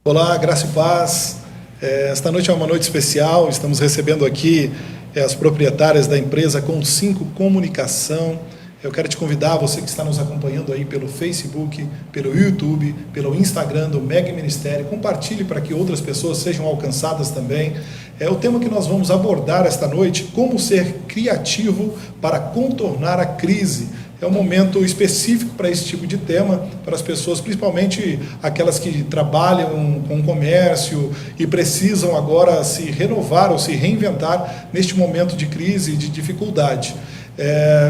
Olá, graça e paz. Esta noite é uma noite especial, estamos recebendo aqui as proprietárias da empresa Com5 Comunicação. Eu quero te convidar, você que está nos acompanhando aí pelo Facebook, pelo YouTube, pelo Instagram do MEG Ministério, compartilhe para que outras pessoas sejam alcançadas também. O tema que nós vamos abordar esta noite, como ser criativo para contornar a crise. É um momento específico para esse tipo de tema, para as pessoas, principalmente aquelas que trabalham com comércio e precisam agora se renovar ou se reinventar neste momento de crise e de dificuldade.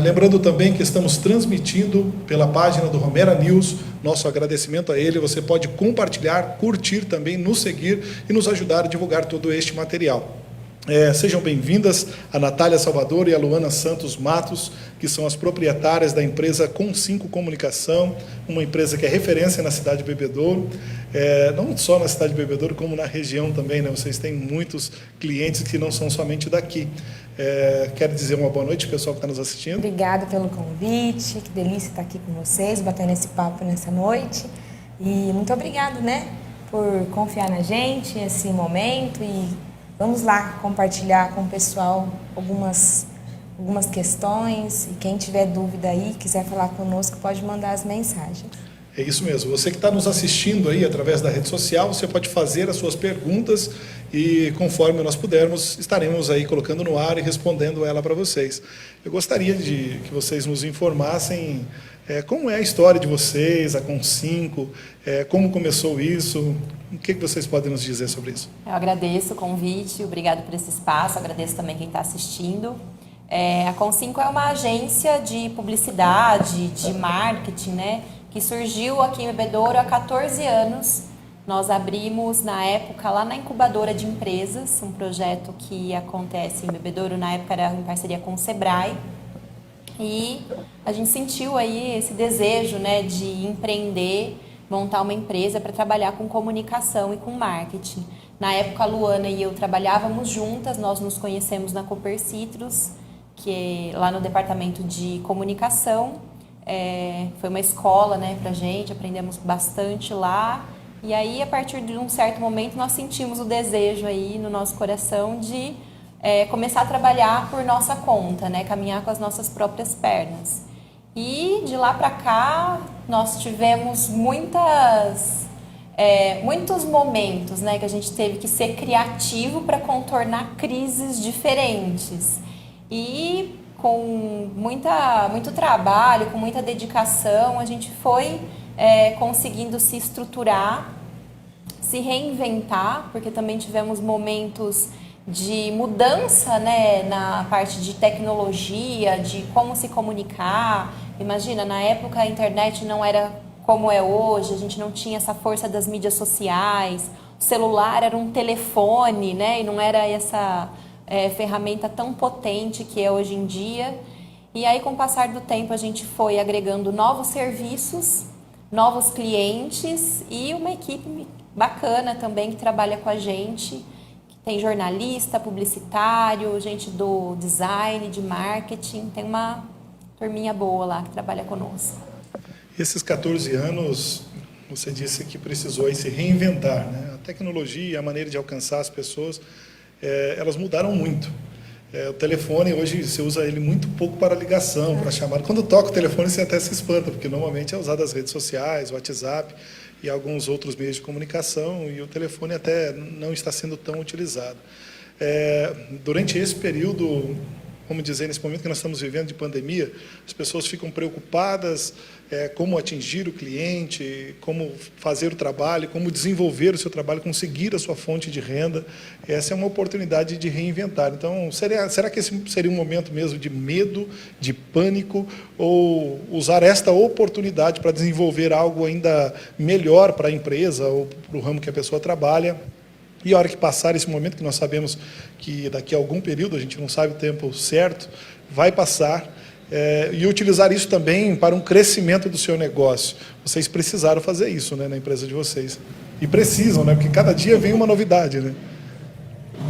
Lembrando também que estamos transmitindo pela página do Romera News, nosso agradecimento a ele. Você pode compartilhar, curtir também, nos seguir e nos ajudar a divulgar todo este material. Sejam bem-vindas a Natália Salvador e a Luana Santos Matos, que são as proprietárias da empresa Com5 Comunicação, uma empresa que é referência na cidade de Bebedouro, não só na cidade de Bebedouro, como na região também, né? Vocês têm muitos clientes que não são somente daqui. Quero dizer uma boa noite, pessoal que está nos assistindo. Obrigada pelo convite, que delícia estar aqui com vocês, batendo esse papo nessa noite. E muito obrigado, né, por confiar na gente, esse momento, e vamos lá compartilhar com o pessoal algumas questões, e quem tiver dúvida aí, quiser falar conosco, pode mandar as mensagens. É isso mesmo. Você que está nos assistindo aí através da rede social, você pode fazer as suas perguntas e, conforme nós pudermos, estaremos aí colocando no ar e respondendo ela para vocês. Eu gostaria de que vocês nos informassem como é a história de vocês, a Com5, como começou isso, o que vocês podem nos dizer sobre isso? Eu agradeço o convite, obrigado por esse espaço, agradeço também quem está assistindo. A Com5 é uma agência de publicidade, de marketing, né, que surgiu aqui em Bebedouro há 14 anos. Nós abrimos, na época, lá na incubadora de empresas, um projeto que acontece em Bebedouro, na época era em parceria com o Sebrae. E a gente sentiu aí esse desejo, né, de empreender, montar uma empresa para trabalhar com comunicação e com marketing. Na época, a Luana e eu trabalhávamos juntas, nós nos conhecemos na Cooper Citrus, que é lá no departamento de comunicação. Foi uma escola, né, pra gente, aprendemos bastante lá. E aí, a partir de um certo momento, nós sentimos o desejo aí no nosso coração de começar a trabalhar por nossa conta, né, caminhar com as nossas próprias pernas. E de lá para cá, nós tivemos muitos momentos, né, que a gente teve que ser criativo para contornar crises diferentes. E com muito trabalho, com muita dedicação, a gente foi conseguindo se estruturar, se reinventar, porque também tivemos momentos de mudança, né, na parte de tecnologia, de como se comunicar. Imagina, na época a internet não era como é hoje, a gente não tinha essa força das mídias sociais, o celular era um telefone, né, e não era essa ferramenta tão potente que é hoje em dia. E aí, com o passar do tempo, a gente foi agregando novos serviços, novos clientes e uma equipe bacana também que trabalha com a gente. Tem jornalista, publicitário, gente do design, de marketing. Tem uma turminha boa lá que trabalha conosco. Esses 14 anos, você disse que precisou aí se reinventar, né? A tecnologia, a maneira de alcançar as pessoas, elas mudaram muito. O telefone, hoje, você usa ele muito pouco para ligação, para chamada. Quando toca o telefone, você até se espanta, porque normalmente é usado as redes sociais, o WhatsApp e alguns outros meios de comunicação, e o telefone até não está sendo tão utilizado. Durante esse período, vamos dizer, nesse momento que nós estamos vivendo de pandemia, as pessoas ficam preocupadas como atingir o cliente, como fazer o trabalho, como desenvolver o seu trabalho, conseguir a sua fonte de renda. Essa é uma oportunidade de reinventar. Então, será que esse seria um momento mesmo de medo, de pânico, ou usar esta oportunidade para desenvolver algo ainda melhor para a empresa ou para o ramo que a pessoa trabalha? E a hora que passar esse momento, que nós sabemos que daqui a algum período, a gente não sabe o tempo certo, vai passar, e utilizar isso também para um crescimento do seu negócio. Vocês precisaram fazer isso, né, na empresa de vocês. E precisam, né, porque cada dia vem uma novidade, né?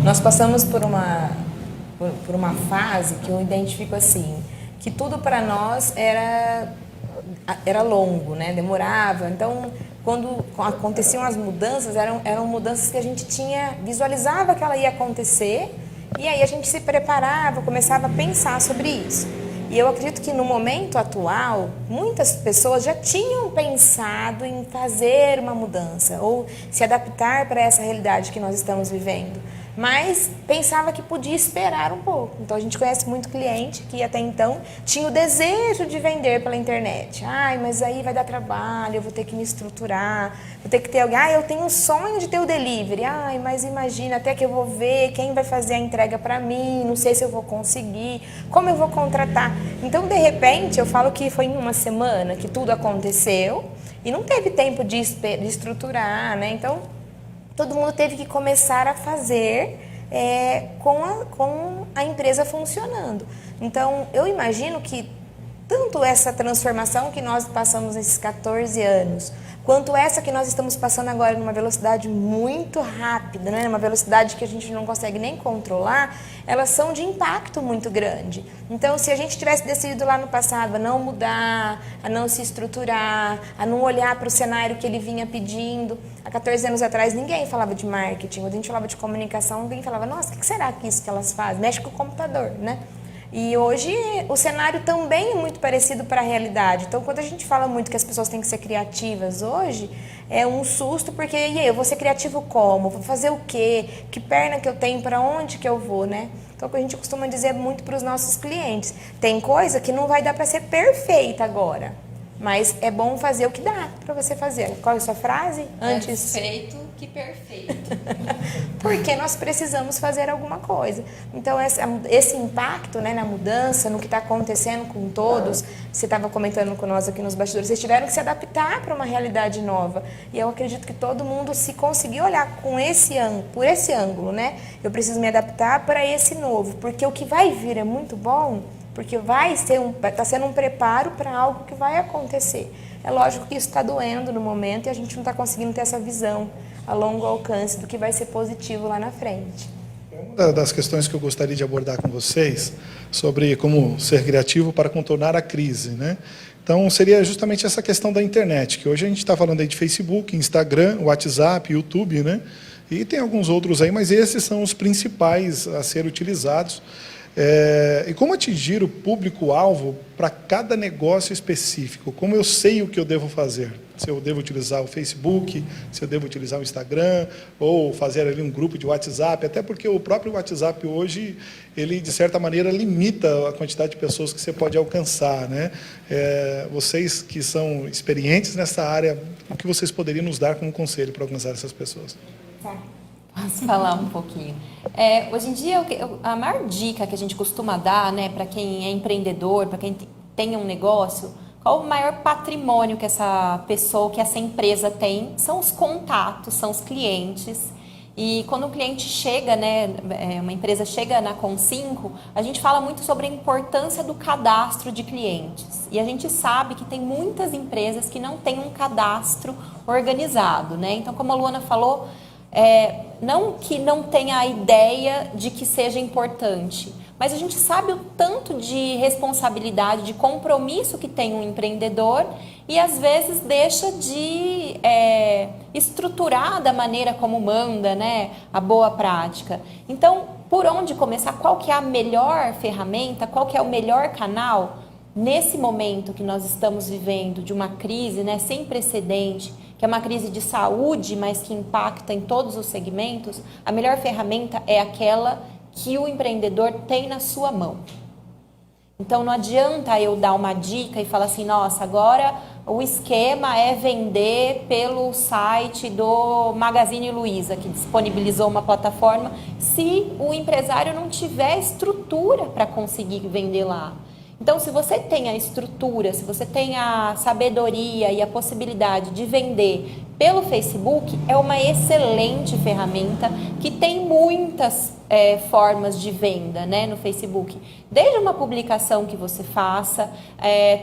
Nós passamos por uma fase que eu identifico assim, que tudo para nós era longo, né? Demorava. Então, quando aconteciam as mudanças, eram mudanças que a gente visualizava que ela ia acontecer, e aí a gente se preparava, começava a pensar sobre isso. E eu acredito que no momento atual, muitas pessoas já tinham pensado em fazer uma mudança ou se adaptar para essa realidade que nós estamos vivendo, mas pensava que podia esperar um pouco. Então a gente conhece muito cliente que até então tinha o desejo de vender pela internet. Ai, mas aí vai dar trabalho, eu vou ter que me estruturar, vou ter que ter alguém. Eu tenho um sonho de ter o delivery. Ai, mas imagina, até que eu vou ver quem vai fazer a entrega para mim, não sei se eu vou conseguir, como eu vou contratar. Então, de repente, eu falo que foi em uma semana que tudo aconteceu e não teve tempo de estruturar, né? Então, todo mundo teve que começar a fazer com a empresa funcionando. Então, eu imagino que tanto essa transformação que nós passamos nesses 14 anos, quanto essa que nós estamos passando agora numa velocidade muito rápida, né? Uma velocidade que a gente não consegue nem controlar, elas são de impacto muito grande. Então, se a gente tivesse decidido lá no passado a não mudar, a não se estruturar, a não olhar para o cenário que ele vinha pedindo, há 14 anos atrás ninguém falava de marketing, quando a gente falava de comunicação, ninguém falava, nossa, o que será que isso que elas fazem? Mexe com o computador, né? E hoje o cenário também é muito parecido para a realidade. Então, quando a gente fala muito que as pessoas têm que ser criativas hoje, é um susto, porque e aí, eu vou ser criativo como? Vou fazer o quê? Que perna que eu tenho? Para onde que eu vou, né? Então, o que a gente costuma dizer muito para os nossos clientes. Tem coisa que não vai dar para ser perfeita agora, mas é bom fazer o que dá para você fazer. Qual é a sua frase? Antes... Feito que perfeito. Porque nós precisamos fazer alguma coisa. Então, esse impacto, né, na mudança, no que está acontecendo com todos, você estava comentando com nós aqui nos bastidores, vocês tiveram que se adaptar para uma realidade nova. E eu acredito que todo mundo, se conseguir olhar por esse ângulo, né, eu preciso me adaptar para esse novo, porque o que vai vir é muito bom, porque está sendo um preparo para algo que vai acontecer. É lógico que isso está doendo no momento e a gente não está conseguindo ter essa visão a longo alcance do que vai ser positivo lá na frente. Uma das questões que eu gostaria de abordar com vocês sobre como ser criativo para contornar a crise, né? Então, seria justamente essa questão da internet, que hoje a gente está falando aí de Facebook, Instagram, WhatsApp, YouTube, né? E tem alguns outros aí, mas esses são os principais a ser utilizados. E como atingir o público-alvo para cada negócio específico? Como eu sei o que eu devo fazer? Se eu devo utilizar o Facebook, se eu devo utilizar o Instagram, ou fazer ali um grupo de WhatsApp, até porque o próprio WhatsApp hoje, ele de certa maneira limita a quantidade de pessoas que você pode alcançar, né? Vocês que são experientes nessa área, o que vocês poderiam nos dar como conselho para alcançar essas pessoas? Tá. Posso falar um pouquinho? Hoje em dia, a maior dica que a gente costuma dar, né, para quem é empreendedor, para quem tem um negócio, qual o maior patrimônio que essa pessoa, que essa empresa tem? São os contatos, são os clientes. E quando o cliente chega, né, uma empresa chega na Com5, a gente fala muito sobre a importância do cadastro de clientes. E a gente sabe que tem muitas empresas que não têm um cadastro organizado, né? Então, como a Luana falou, não que não tenha a ideia de que seja importante, mas a gente sabe o tanto de responsabilidade, de compromisso que tem um empreendedor e às vezes deixa de estruturar da maneira como manda, né, a boa prática. Então, por onde começar? Qual que é a melhor ferramenta? Qual que é o melhor canal? Nesse momento que nós estamos vivendo de uma crise, né, sem precedente, que é uma crise de saúde, mas que impacta em todos os segmentos, a melhor ferramenta é aquela que o empreendedor tem na sua mão. Então, não adianta eu dar uma dica e falar assim, nossa, agora o esquema é vender pelo site do Magazine Luiza, que disponibilizou uma plataforma, se o empresário não tiver estrutura para conseguir vender lá. Então, se você tem a estrutura, se você tem a sabedoria e a possibilidade de vender pelo Facebook, é uma excelente ferramenta que tem muitas formas de venda, né, no Facebook. Desde uma publicação que você faça,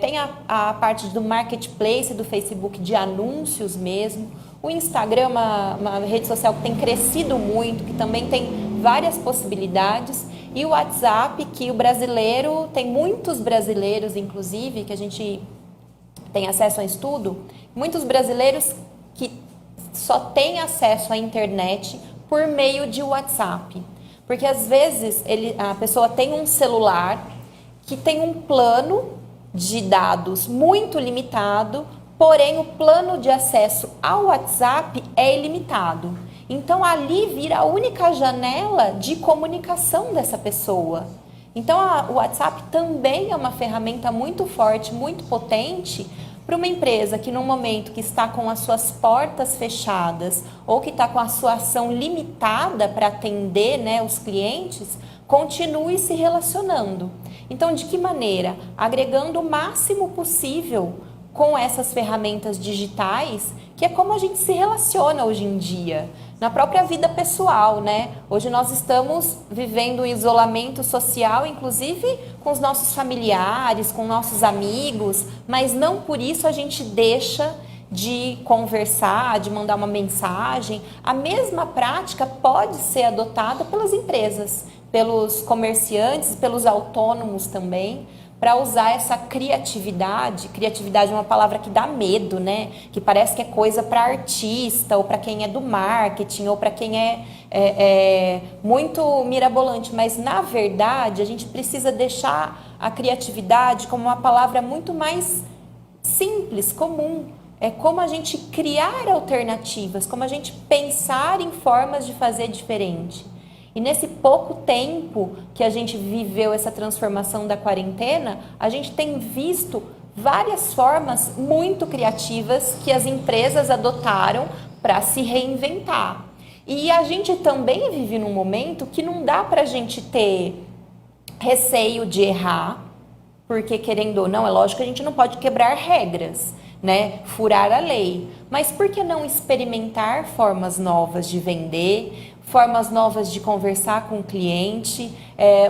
tem a parte do marketplace do Facebook, de anúncios mesmo. O Instagram é uma rede social que tem crescido muito, que também tem várias possibilidades. E o WhatsApp, que o brasileiro, tem muitos brasileiros, inclusive, que a gente tem acesso a estudo, muitos brasileiros que só tem acesso à internet por meio de WhatsApp. Porque às vezes a pessoa tem um celular que tem um plano de dados muito limitado, porém o plano de acesso ao WhatsApp é ilimitado. Então ali vira a única janela de comunicação dessa pessoa. Então o WhatsApp também é uma ferramenta muito forte, muito potente para uma empresa que, num momento que está com as suas portas fechadas ou que está com a sua ação limitada para atender, né, os clientes, continue se relacionando. Então, de que maneira? Agregando o máximo possível com essas ferramentas digitais, que é como a gente se relaciona hoje em dia, na própria vida pessoal, né? Hoje nós estamos vivendo um isolamento social, inclusive com os nossos familiares, com nossos amigos, mas não por isso a gente deixa de conversar, de mandar uma mensagem. A mesma prática pode ser adotada pelas empresas, pelos comerciantes, pelos autônomos também, para usar essa criatividade. Criatividade é uma palavra que dá medo, né? Que parece que é coisa para artista, ou para quem é do marketing, ou para quem é muito mirabolante. Mas, na verdade, a gente precisa deixar a criatividade como uma palavra muito mais simples, comum. É como a gente criar alternativas, como a gente pensar em formas de fazer diferente. E nesse pouco tempo que a gente viveu essa transformação da quarentena, a gente tem visto várias formas muito criativas que as empresas adotaram para se reinventar. E a gente também vive num momento que não dá para a gente ter receio de errar, porque, querendo ou não, é lógico que a gente não pode quebrar regras, né? Furar a lei. Mas por que não experimentar formas novas de vender, formas novas de conversar com o cliente,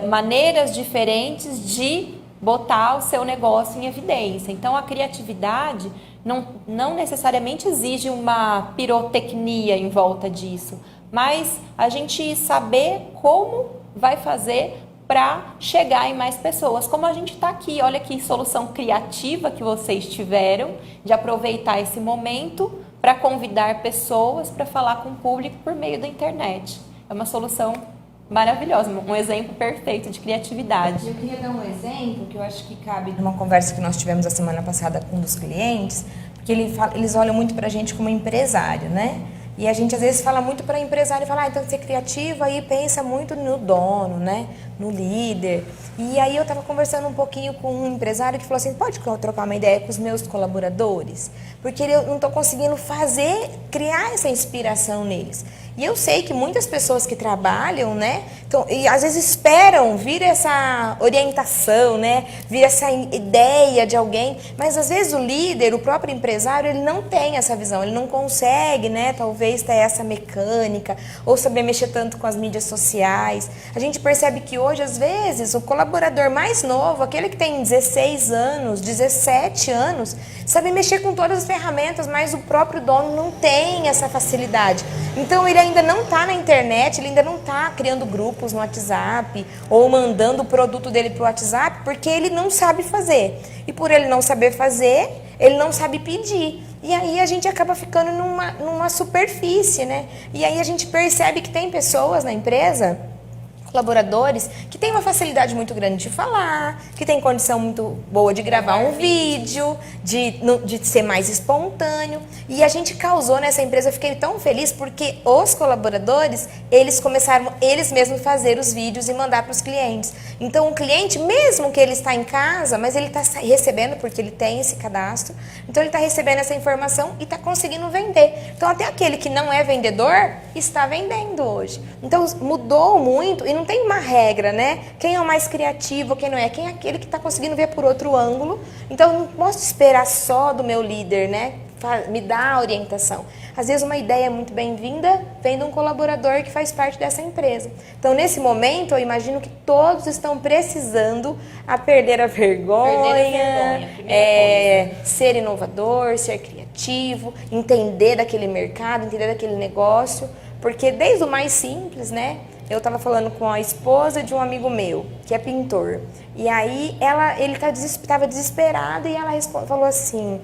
maneiras diferentes de botar o seu negócio em evidência? Então, a criatividade não necessariamente exige uma pirotecnia em volta disso, mas a gente saber como vai fazer para chegar em mais pessoas, como a gente está aqui. Olha que solução criativa que vocês tiveram de aproveitar esse momento para convidar pessoas para falar com o público por meio da internet. É uma solução maravilhosa, um exemplo perfeito de criatividade. Eu queria dar um exemplo que eu acho que cabe numa conversa que nós tivemos a semana passada com um dos clientes, porque eles olham muito para a gente como empresário, né? E a gente às vezes fala muito para empresário, fala, então ser criativo, aí pensa muito no dono, né? No líder. E aí eu estava conversando um pouquinho com um empresário que falou assim, pode trocar uma ideia com os meus colaboradores? Porque eu não estou conseguindo criar essa inspiração neles. E eu sei que muitas pessoas que trabalham, né, então, e às vezes esperam vir essa orientação, né, vir essa ideia de alguém, mas às vezes o líder, o próprio empresário, ele não tem essa visão, ele não consegue, né, talvez ter essa mecânica, ou saber mexer tanto com as mídias sociais. A gente percebe que hoje, às vezes, o colaborador mais novo, aquele que tem 16 anos, 17 anos, sabe mexer com todas as ferramentas, mas o próprio dono não tem essa facilidade. Então, ele ainda não está na internet, ele ainda não está criando grupos no WhatsApp ou mandando o produto dele para o WhatsApp, porque ele não sabe fazer. E por ele não saber fazer, ele não sabe pedir. E aí a gente acaba ficando numa superfície, né? E aí a gente percebe que tem pessoas na empresa, colaboradores, que têm uma facilidade muito grande de falar, que tem condição muito boa de gravar um vídeo, de ser mais espontâneo. E a gente causou nessa empresa, eu fiquei tão feliz, porque os colaboradores, eles começaram eles mesmos fazer os vídeos e mandar para os clientes. Então o cliente, mesmo que ele está em casa, mas ele está recebendo, porque ele tem esse cadastro, então ele está recebendo essa informação e está conseguindo vender. Então até aquele que não é vendedor, está vendendo hoje. Então mudou muito, e não tem uma regra, né? Quem é o mais criativo, quem não é? Quem é aquele que está conseguindo ver por outro ângulo. Então, eu não posso esperar só do meu líder, né? Me dar a orientação. Às vezes, uma ideia muito bem-vinda vem de um colaborador que faz parte dessa empresa. Então, nesse momento, eu imagino que todos estão precisando perder a vergonha, ser inovador, ser criativo, entender daquele mercado, entender daquele negócio. Porque desde o mais simples, né? Eu estava falando com a esposa de um amigo meu, que é pintor. E aí ele estava desesperado e ela falou assim,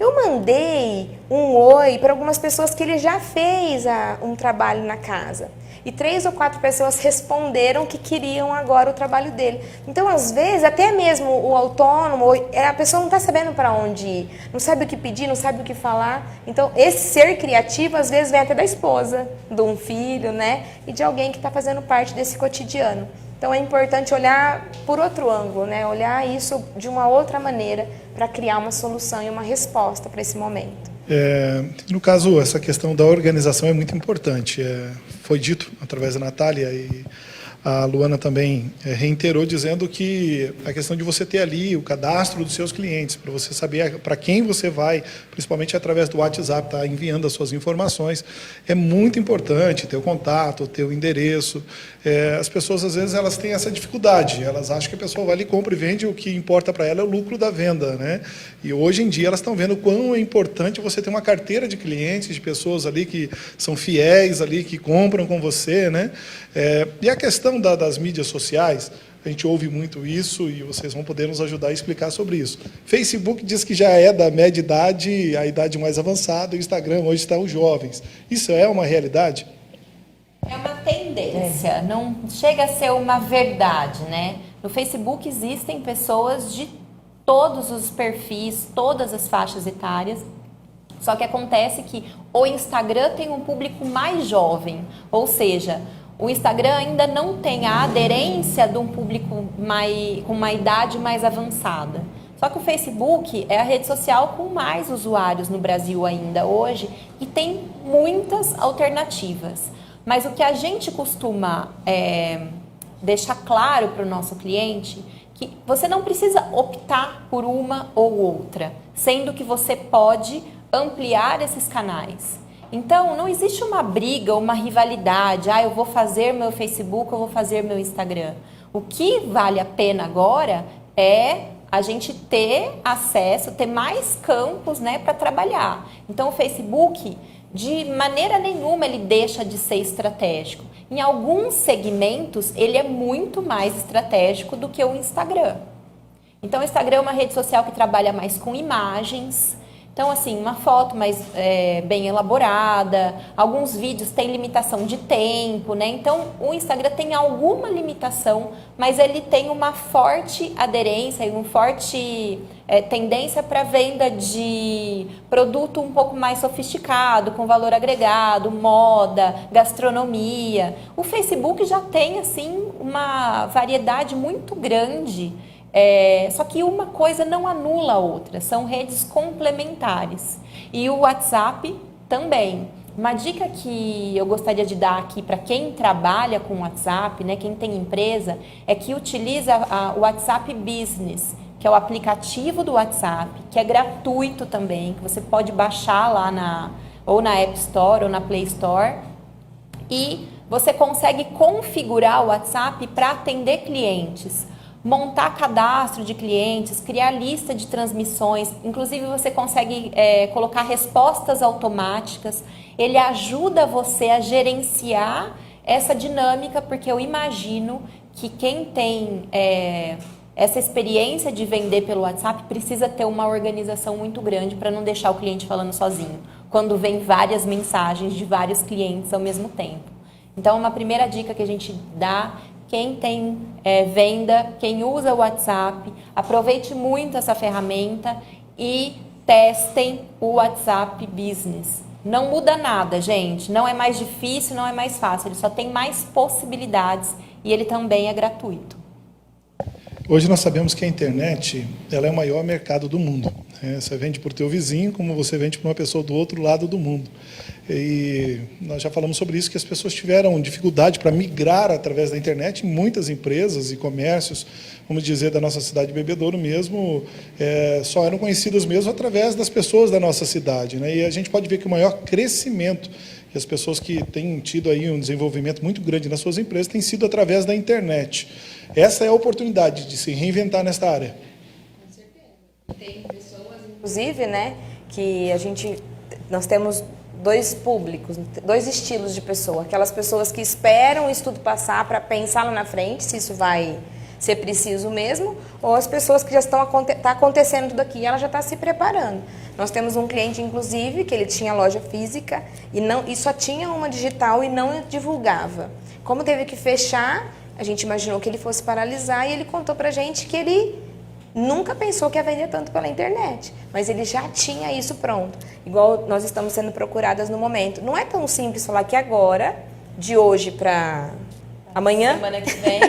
eu mandei um oi para algumas pessoas que ele já fez um trabalho na casa. E 3 ou 4 pessoas responderam que queriam agora o trabalho dele. Então, às vezes, até mesmo o autônomo, a pessoa não está sabendo para onde ir, não sabe o que pedir, não sabe o que falar. Então, esse ser criativo, às vezes, vem até da esposa, de um filho, né? E de alguém que está fazendo parte desse cotidiano. Então, é importante olhar por outro ângulo, né? Olhar isso de uma outra maneira para criar uma solução e uma resposta para esse momento. No caso, essa questão da organização é muito importante. Foi dito através da Natália e a Luana também reiterou dizendo que a questão de você ter ali o cadastro dos seus clientes, para você saber para quem você vai, principalmente através do WhatsApp, tá enviando as suas informações, é muito importante ter o contato, ter o endereço. As pessoas, às vezes, elas têm essa dificuldade, elas acham que a pessoa vai ali, compra e vende, o que importa para ela é o lucro da venda, né? E hoje em dia elas estão vendo o quão é importante você ter uma carteira de clientes, de pessoas ali que são fiéis, ali, que compram com você, né? E a questão das mídias sociais, a gente ouve muito isso e vocês vão poder nos ajudar a explicar sobre isso. Facebook diz que já é da média idade, a idade mais avançada, o Instagram hoje está os jovens. Isso é uma realidade? É uma tendência, não chega a ser uma verdade, né? No Facebook existem pessoas de todos os perfis, todas as faixas etárias, só que acontece que o Instagram tem um público mais jovem, ou seja, o Instagram ainda não tem a aderência de um público com uma idade mais avançada. Só que o Facebook é a rede social com mais usuários no Brasil ainda hoje e tem muitas alternativas. Mas o que a gente costuma deixar claro para o nosso cliente que você não precisa optar por uma ou outra, sendo que você pode ampliar esses canais. Então, não existe uma briga, uma rivalidade, eu vou fazer meu Facebook, eu vou fazer meu Instagram. O que vale a pena agora é a gente ter acesso, ter mais campos, né, para trabalhar. Então, o Facebook, de maneira nenhuma, ele deixa de ser estratégico. Em alguns segmentos, ele é muito mais estratégico do que o Instagram. Então, o Instagram é uma rede social que trabalha mais com imagens. Então, assim, uma foto mais bem elaborada, alguns vídeos têm limitação de tempo, né? Então, o Instagram tem alguma limitação, mas ele tem uma forte aderência e uma forte tendência para venda de produto um pouco mais sofisticado, com valor agregado, moda, gastronomia. O Facebook já tem, assim, uma variedade muito grande. Só que uma coisa não anula a outra, são redes complementares. E o WhatsApp também. Uma dica que eu gostaria de dar aqui para quem trabalha com WhatsApp, né, quem tem empresa, é que utiliza o WhatsApp Business, que é o aplicativo do WhatsApp, que é gratuito também, que você pode baixar lá ou na App Store ou na Play Store. E você consegue configurar o WhatsApp para atender clientes, montar cadastro de clientes, criar lista de transmissões, inclusive você consegue colocar respostas automáticas. Ele ajuda você a gerenciar essa dinâmica, porque eu imagino que quem tem essa experiência de vender pelo WhatsApp precisa ter uma organização muito grande para não deixar o cliente falando sozinho, quando vem várias mensagens de vários clientes ao mesmo tempo. Então, uma primeira dica que a gente dá: quem tem venda, quem usa o WhatsApp, aproveite muito essa ferramenta e testem o WhatsApp Business. Não muda nada, gente. Não é mais difícil, não é mais fácil. Ele só tem mais possibilidades e ele também é gratuito. Hoje nós sabemos que a internet ela é o maior mercado do mundo. Você vende para o teu vizinho como você vende para uma pessoa do outro lado do mundo. E nós já falamos sobre isso, que as pessoas tiveram dificuldade para migrar através da internet. Muitas empresas e comércios, vamos dizer, da nossa cidade de Bebedouro mesmo, só eram conhecidas mesmo através das pessoas da nossa cidade, né? E a gente pode ver que o maior crescimento que as pessoas que têm tido aí um desenvolvimento muito grande nas suas empresas tem sido através da internet. Essa é a oportunidade de se reinventar nesta área. Com certeza. Tem pessoas, inclusive, né, que nós temos dois públicos, dois estilos de pessoa. Aquelas pessoas que esperam o estudo passar para pensar lá na frente se ser preciso mesmo, ou as pessoas que já estão tá acontecendo tudo aqui, ela já está se preparando. Nós temos um cliente, inclusive, que ele tinha loja física e só tinha uma digital e não divulgava. Como teve que fechar, a gente imaginou que ele fosse paralisar e ele contou pra gente que ele nunca pensou que ia vender tanto pela internet, mas ele já tinha isso pronto. Igual nós estamos sendo procuradas no momento. Não é tão simples falar que agora, de hoje para amanhã, semana que vem,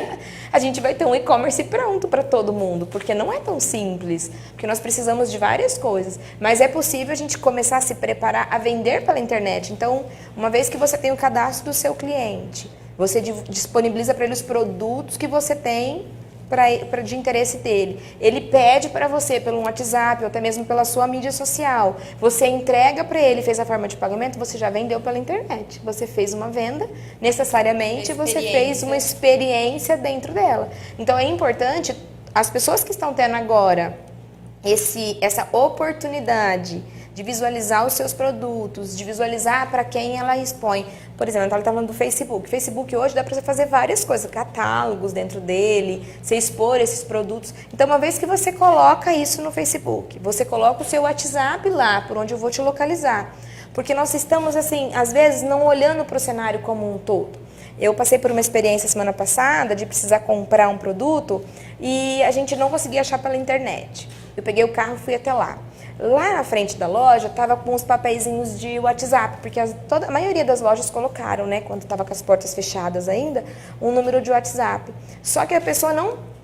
a gente vai ter um e-commerce pronto para todo mundo, porque não é tão simples, porque nós precisamos de várias coisas, mas é possível a gente começar a se preparar a vender pela internet. Então, uma vez que você tem o cadastro do seu cliente, você disponibiliza para ele os produtos que você tem de interesse dele. Ele pede para você pelo WhatsApp ou até mesmo pela sua mídia social. Você entrega para ele, fez a forma de pagamento, você já vendeu pela internet. Você fez uma venda, necessariamente você fez uma experiência dentro dela. Então é importante, as pessoas que estão tendo agora essa oportunidade de visualizar os seus produtos, de visualizar para quem ela expõe. Por exemplo, ela está falando do Facebook. Facebook hoje dá para você fazer várias coisas, catálogos dentro dele, você expor esses produtos. Então, uma vez que você coloca isso no Facebook, você coloca o seu WhatsApp lá, por onde eu vou te localizar. Porque nós estamos, assim, às vezes, não olhando para o cenário como um todo. Eu passei por uma experiência semana passada de precisar comprar um produto e a gente não conseguia achar pela internet. Eu peguei o carro e fui até lá. Lá na frente da loja, estava com uns papeizinhos de WhatsApp, porque a maioria das lojas colocaram, né, quando estava com as portas fechadas ainda, um número de WhatsApp. Só que a pessoa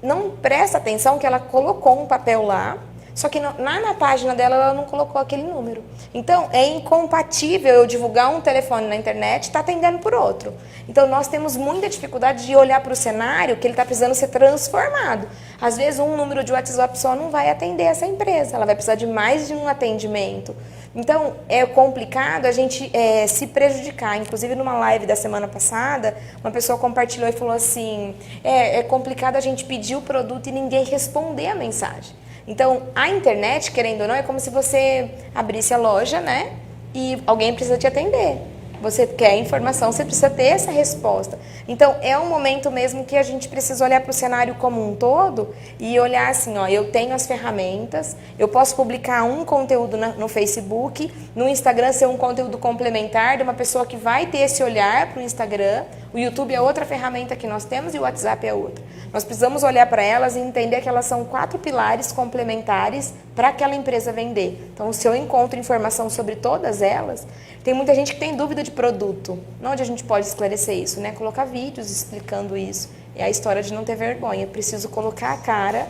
não presta atenção que ela colocou um papel lá, só que na página dela ela não colocou aquele número. Então, é incompatível eu divulgar um telefone na internet e estar atendendo por outro. Então, nós temos muita dificuldade de olhar para o cenário que ele está precisando ser transformado. Às vezes, um número de WhatsApp só não vai atender essa empresa. Ela vai precisar de mais de um atendimento. Então, é complicado a gente se prejudicar. Inclusive, numa live da semana passada, uma pessoa compartilhou e falou assim, é complicado a gente pedir o produto e ninguém responder a mensagem. Então, a internet, querendo ou não, é como se você abrisse a loja, né? E alguém precisa te atender. Você quer informação, você precisa ter essa resposta. Então, é um momento mesmo que a gente precisa olhar para o cenário como um todo e olhar assim, ó, eu tenho as ferramentas, eu posso publicar um conteúdo no Facebook, no Instagram ser um conteúdo complementar de uma pessoa que vai ter esse olhar para o Instagram. O YouTube é outra ferramenta que nós temos e o WhatsApp é outra. Nós precisamos olhar para elas e entender que elas são 4 pilares complementares para aquela empresa vender. Então, se eu encontro informação sobre todas elas, tem muita gente que tem dúvida de produto. Onde a gente pode esclarecer isso, né? Colocar vídeos explicando isso. É a história de não ter vergonha. Eu preciso colocar a cara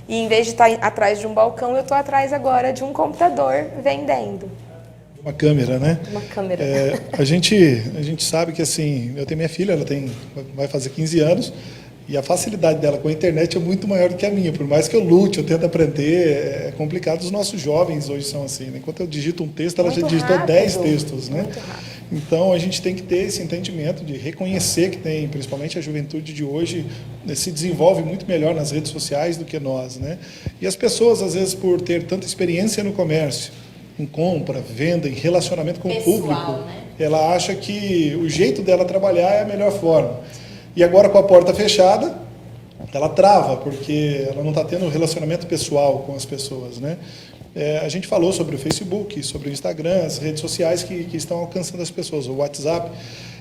e, em vez de estar atrás de um balcão, eu estou atrás agora de um computador vendendo. Uma câmera, né? Uma câmera. A gente sabe que, assim, eu tenho minha filha, vai fazer 15 anos, e a facilidade dela com a internet é muito maior do que a minha. Por mais que eu lute, eu tento aprender, é complicado. Os nossos jovens hoje são assim, né? Enquanto eu digito um texto, ela já digitou 10 textos, né? Muito rápido. Então, a gente tem que ter esse entendimento de reconhecer que tem, principalmente a juventude de hoje, se desenvolve muito melhor nas redes sociais do que nós, né? E as pessoas, às vezes, por ter tanta experiência no comércio, em compra, venda, em relacionamento com o público, né? Ela acha que o jeito dela trabalhar é a melhor forma. E agora, com a porta fechada, ela trava, porque ela não está tendo um relacionamento pessoal com as pessoas, né? A gente falou sobre o Facebook, sobre o Instagram, as redes sociais que estão alcançando as pessoas, o WhatsApp.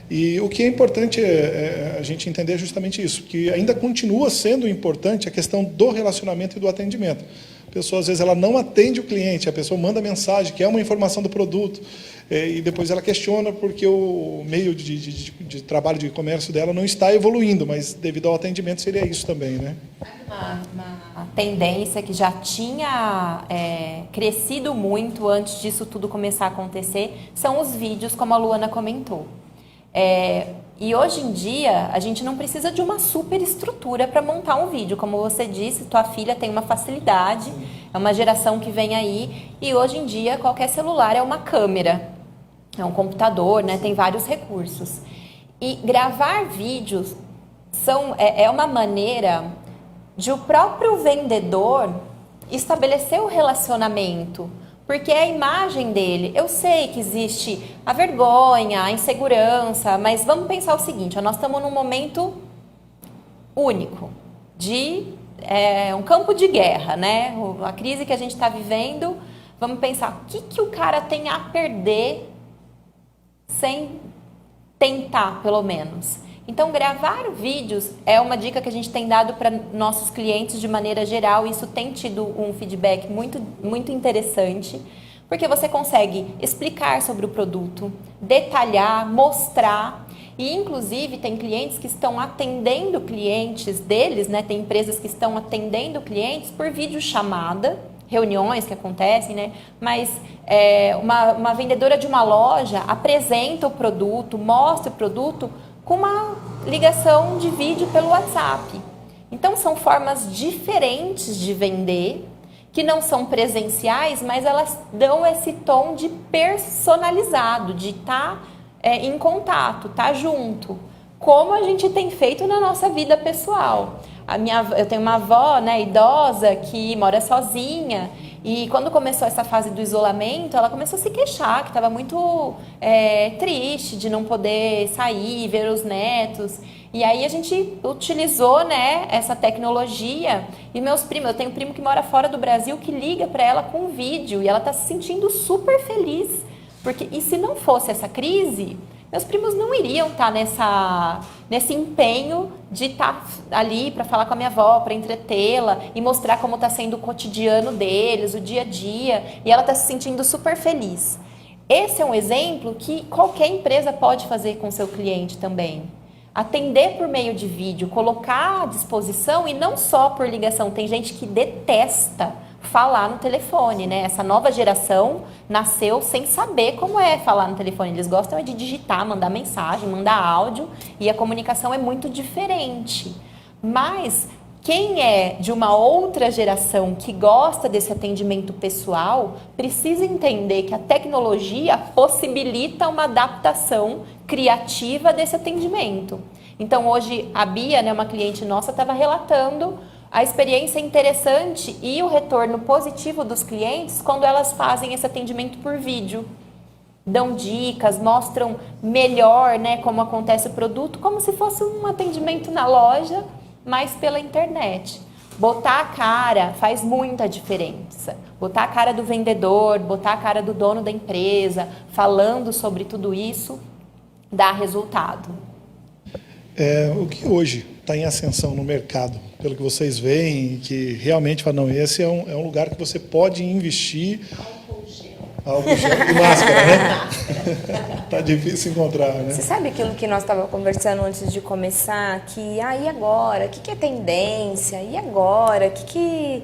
E o que é importante é a gente entender justamente isso, que ainda continua sendo importante a questão do relacionamento e do atendimento. A pessoa, às vezes, ela não atende o cliente, a pessoa manda mensagem, quer uma informação do produto, e depois ela questiona porque o meio de trabalho de comércio dela não está evoluindo, mas devido ao atendimento seria isso também, né? Uma tendência que já tinha crescido muito antes disso tudo começar a acontecer são os vídeos, como a Luana comentou. E hoje em dia, a gente não precisa de uma super estrutura para montar um vídeo. Como você disse, tua filha tem uma facilidade, é uma geração que vem aí, e hoje em dia qualquer celular é uma câmera, é um computador, né? Tem vários recursos. E gravar vídeos é uma maneira de o próprio vendedor estabelecer o relacionamento. Porque é a imagem dele. Eu sei que existe a vergonha, a insegurança, mas vamos pensar o seguinte, nós estamos num momento único um campo de guerra, né? A crise que a gente está vivendo, vamos pensar, o que o cara tem a perder sem tentar, pelo menos? Então, gravar vídeos é uma dica que a gente tem dado para nossos clientes de maneira geral. Isso tem tido um feedback muito, muito interessante, porque você consegue explicar sobre o produto, detalhar, mostrar. E, inclusive, tem clientes que estão atendendo clientes deles, né? Tem empresas que estão atendendo clientes por videochamada, reuniões que acontecem, né? Mas uma vendedora de uma loja apresenta o produto, mostra o produto com uma ligação de vídeo pelo WhatsApp. Então, são formas diferentes de vender, que não são presenciais, mas elas dão esse tom de personalizado, de estar em contato, estar junto, como a gente tem feito na nossa vida pessoal. Eu tenho uma avó, né, idosa, que mora sozinha, e quando começou essa fase do isolamento, ela começou a se queixar, que estava muito triste de não poder sair, ver os netos. E aí a gente utilizou, né, essa tecnologia. E meus primos, eu tenho um primo que mora fora do Brasil que liga para ela com vídeo e ela está se sentindo super feliz. E se não fosse essa crise, meus primos não iriam estar nesse empenho de estar ali para falar com a minha avó, para entretê-la e mostrar como está sendo o cotidiano deles, o dia a dia. E ela está se sentindo super feliz. Esse é um exemplo que qualquer empresa pode fazer com seu cliente também. Atender por meio de vídeo, colocar à disposição e não só por ligação. Tem gente que detesta falar no telefone, né? Essa nova geração nasceu sem saber como é falar no telefone. Eles gostam de digitar, mandar mensagem, mandar áudio e a comunicação é muito diferente. Mas quem é de uma outra geração que gosta desse atendimento pessoal precisa entender que a tecnologia possibilita uma adaptação criativa desse atendimento. Então hoje a Bia, né, uma cliente nossa, estava relatando a experiência interessante e o retorno positivo dos clientes quando elas fazem esse atendimento por vídeo. Dão dicas, mostram melhor, né, como acontece o produto, como se fosse um atendimento na loja, mas pela internet. Botar a cara faz muita diferença. Botar a cara do vendedor, botar a cara do dono da empresa, falando sobre tudo isso, dá resultado. O que hoje está em ascensão no mercado, pelo que vocês veem, que realmente falam, não, esse é um lugar que você pode investir. Álcool gel e máscara, né? Tá difícil encontrar, né? Você sabe aquilo que nós estávamos conversando antes de começar? Que, e agora? O que é tendência? E agora? O que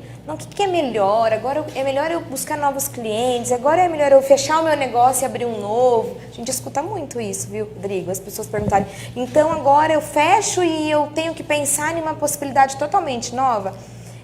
é melhor? Agora é melhor eu buscar novos clientes? Agora é melhor eu fechar o meu negócio e abrir um novo? A gente escuta muito isso, viu, Rodrigo? As pessoas perguntarem, então agora eu fecho e eu tenho que pensar em uma possibilidade totalmente nova?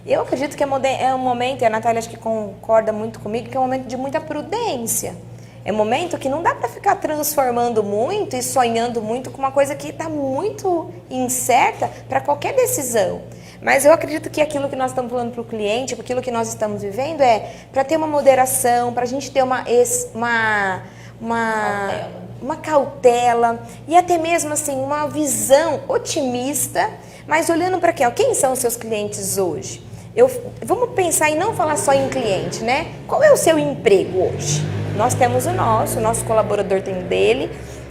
Eu acredito que é um momento, e a Natália acho que concorda muito comigo, que é um momento de muita prudência. É um momento que não dá para ficar transformando muito e sonhando muito com uma coisa que está muito incerta para qualquer decisão. Mas eu acredito que aquilo que nós estamos falando para o cliente, aquilo que nós estamos vivendo é para ter uma moderação, para a gente ter uma cautela e até mesmo assim uma visão otimista, mas olhando para quem? Quem são os seus clientes hoje? Vamos pensar em não falar só em cliente, né? Qual é o seu emprego hoje? Nós temos o nosso colaborador tem o dele,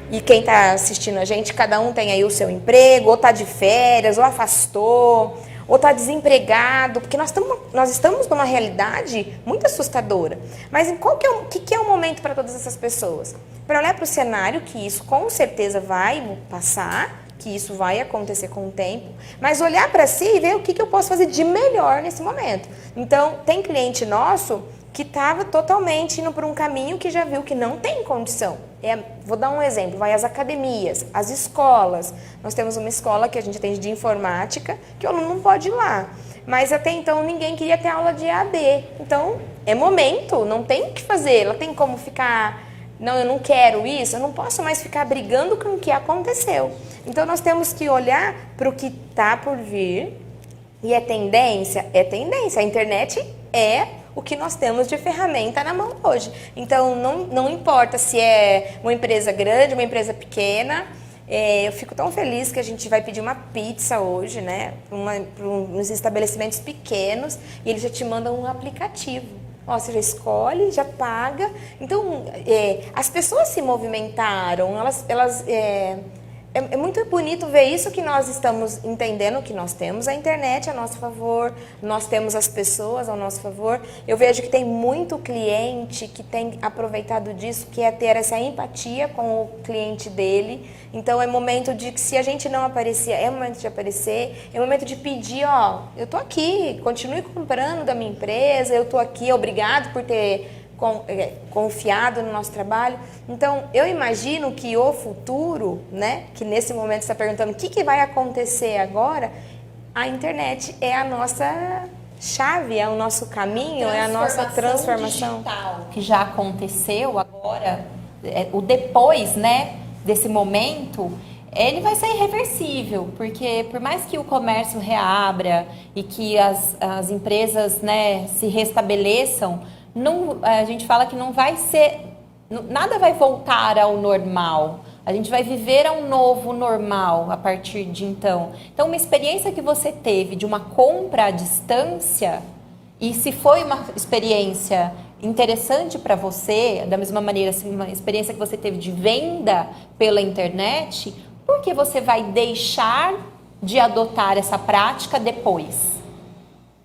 e quem está assistindo a gente, cada um tem aí o seu emprego, ou está de férias, ou afastou, ou está desempregado, porque nós estamos numa realidade muito assustadora. Mas o que é o momento para todas essas pessoas? Para olhar para o cenário, que isso com certeza vai passar, que isso vai acontecer com o tempo, mas olhar para si e ver o que eu posso fazer de melhor nesse momento. Então, tem cliente nosso que estava totalmente indo por um caminho que já viu que não tem condição. Vou dar um exemplo, vai às academias, às escolas. Nós temos uma escola que a gente atende de informática, que o aluno não pode ir lá. Mas até então ninguém queria ter aula de EAD. Então, é momento, não tem o que fazer. Ela tem como ficar, não, eu não quero isso, eu não posso mais ficar brigando com o que aconteceu. Então, nós temos que olhar para o que está por vir. E é tendência? É tendência. A internet é o que nós temos de ferramenta na mão hoje. Então, não importa se é uma empresa grande, uma empresa pequena, Eu fico tão feliz que a gente vai pedir uma pizza hoje, né? Para uns estabelecimentos pequenos, e eles já te mandam um aplicativo. Ó, você já escolhe, já paga. Então, as pessoas se movimentaram, é muito bonito ver isso, que nós estamos entendendo que nós temos a internet a nosso favor, nós temos as pessoas ao nosso favor. Eu vejo que tem muito cliente que tem aproveitado disso, que é ter essa empatia com o cliente dele. Então é momento de que, se a gente não aparecer, é momento de aparecer, é momento de pedir, ó, eu tô aqui, continue comprando da minha empresa, eu tô aqui, obrigado por ter confiado no nosso trabalho. Então, eu imagino que o futuro, né, que nesse momento você está perguntando o que vai acontecer agora, a internet é a nossa chave, é o nosso caminho, é a nossa transformação digital que já aconteceu agora, o depois, né, desse momento, ele vai ser irreversível, porque por mais que o comércio reabra e que as empresas, né, se restabeleçam, a gente fala que não vai ser, nada vai voltar ao normal. A gente vai viver um novo normal a partir de então. Então, uma experiência que você teve de uma compra à distância, e se foi uma experiência interessante para você, da mesma maneira, assim, uma experiência que você teve de venda pela internet, por que você vai deixar de adotar essa prática depois?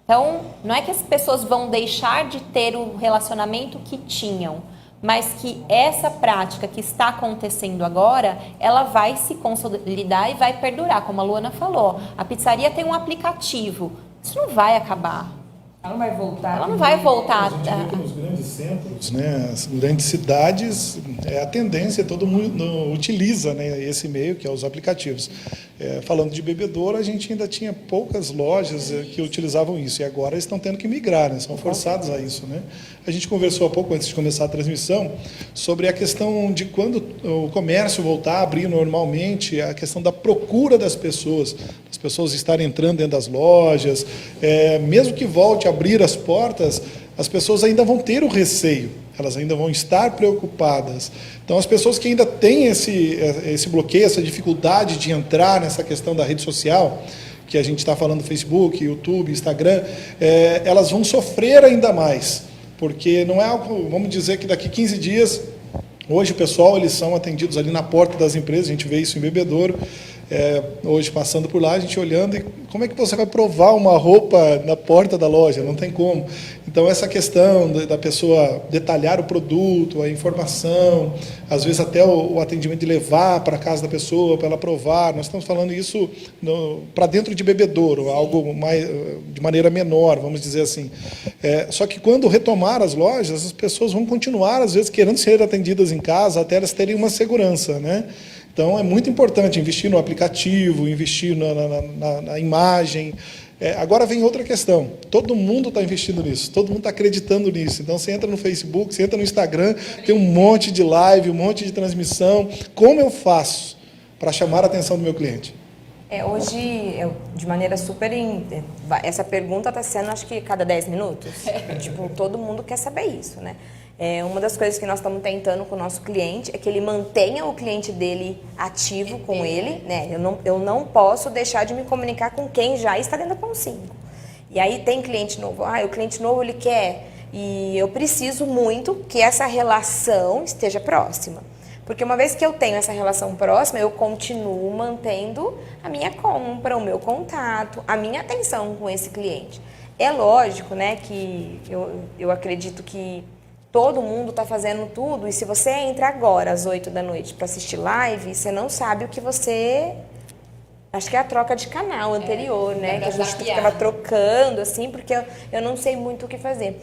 Então, não é que as pessoas vão deixar de ter o relacionamento que tinham, mas que essa prática que está acontecendo agora, ela vai se consolidar e vai perdurar, como a Luana falou. A pizzaria tem um aplicativo, isso não vai acabar. Ela não vai voltar. Ela não vai voltar. A gente vê que nos grandes centros, né, as grandes cidades, a tendência, todo mundo utiliza, né, esse meio, que é os aplicativos. Falando de bebedouro, a gente ainda tinha poucas lojas que utilizavam isso, e agora eles estão tendo que migrar, né, são forçados a isso, né. A gente conversou há pouco, antes de começar a transmissão, sobre a questão de quando o comércio voltar a abrir normalmente, a questão da procura das pessoas, as pessoas estarem entrando dentro das lojas, mesmo que volte a abrir as portas, as pessoas ainda vão ter o receio, elas ainda vão estar preocupadas. Então, as pessoas que ainda têm esse bloqueio, essa dificuldade de entrar nessa questão da rede social, que a gente está falando Facebook, YouTube, Instagram, elas vão sofrer ainda mais, porque não é algo, vamos dizer que daqui 15 dias, hoje o pessoal, eles são atendidos ali na porta das empresas, a gente vê isso em Bebedouro, hoje passando por lá, a gente olhando, e como é que você vai provar uma roupa na porta da loja? Não tem como. Então, essa questão da pessoa detalhar o produto, a informação, às vezes até o atendimento de levar para a casa da pessoa, para ela provar, nós estamos falando isso para dentro de Bebedouro, algo mais, de maneira menor, vamos dizer assim. Só que quando retomar as lojas, as pessoas vão continuar, às vezes, querendo ser atendidas em casa, até elas terem uma segurança, né? Então, é muito importante investir no aplicativo, investir na imagem. Agora vem outra questão. Todo mundo está investindo nisso, todo mundo está acreditando nisso. Então, você entra no Facebook, você entra no Instagram, tem um monte de live, um monte de transmissão. Como eu faço para chamar a atenção do meu cliente? Hoje, de maneira super... Essa pergunta está sendo, acho que, cada 10 minutos. Tipo, todo mundo quer saber isso, né? Uma das coisas que nós estamos tentando com o nosso cliente é que ele mantenha o cliente dele ativo com ele, né? Eu não posso deixar de me comunicar com quem já está dentro da Pão 5. E aí tem cliente novo. O cliente novo, ele quer... E eu preciso muito que essa relação esteja próxima. Porque uma vez que eu tenho essa relação próxima, eu continuo mantendo a minha compra, o meu contato, a minha atenção com esse cliente. É lógico, né, que eu acredito que todo mundo está fazendo tudo, e se você entra agora às 8 da noite para assistir live, você não sabe o que você... Acho que é a troca de canal anterior, né? Que a gente ficava trocando, assim, porque eu não sei muito o que fazer.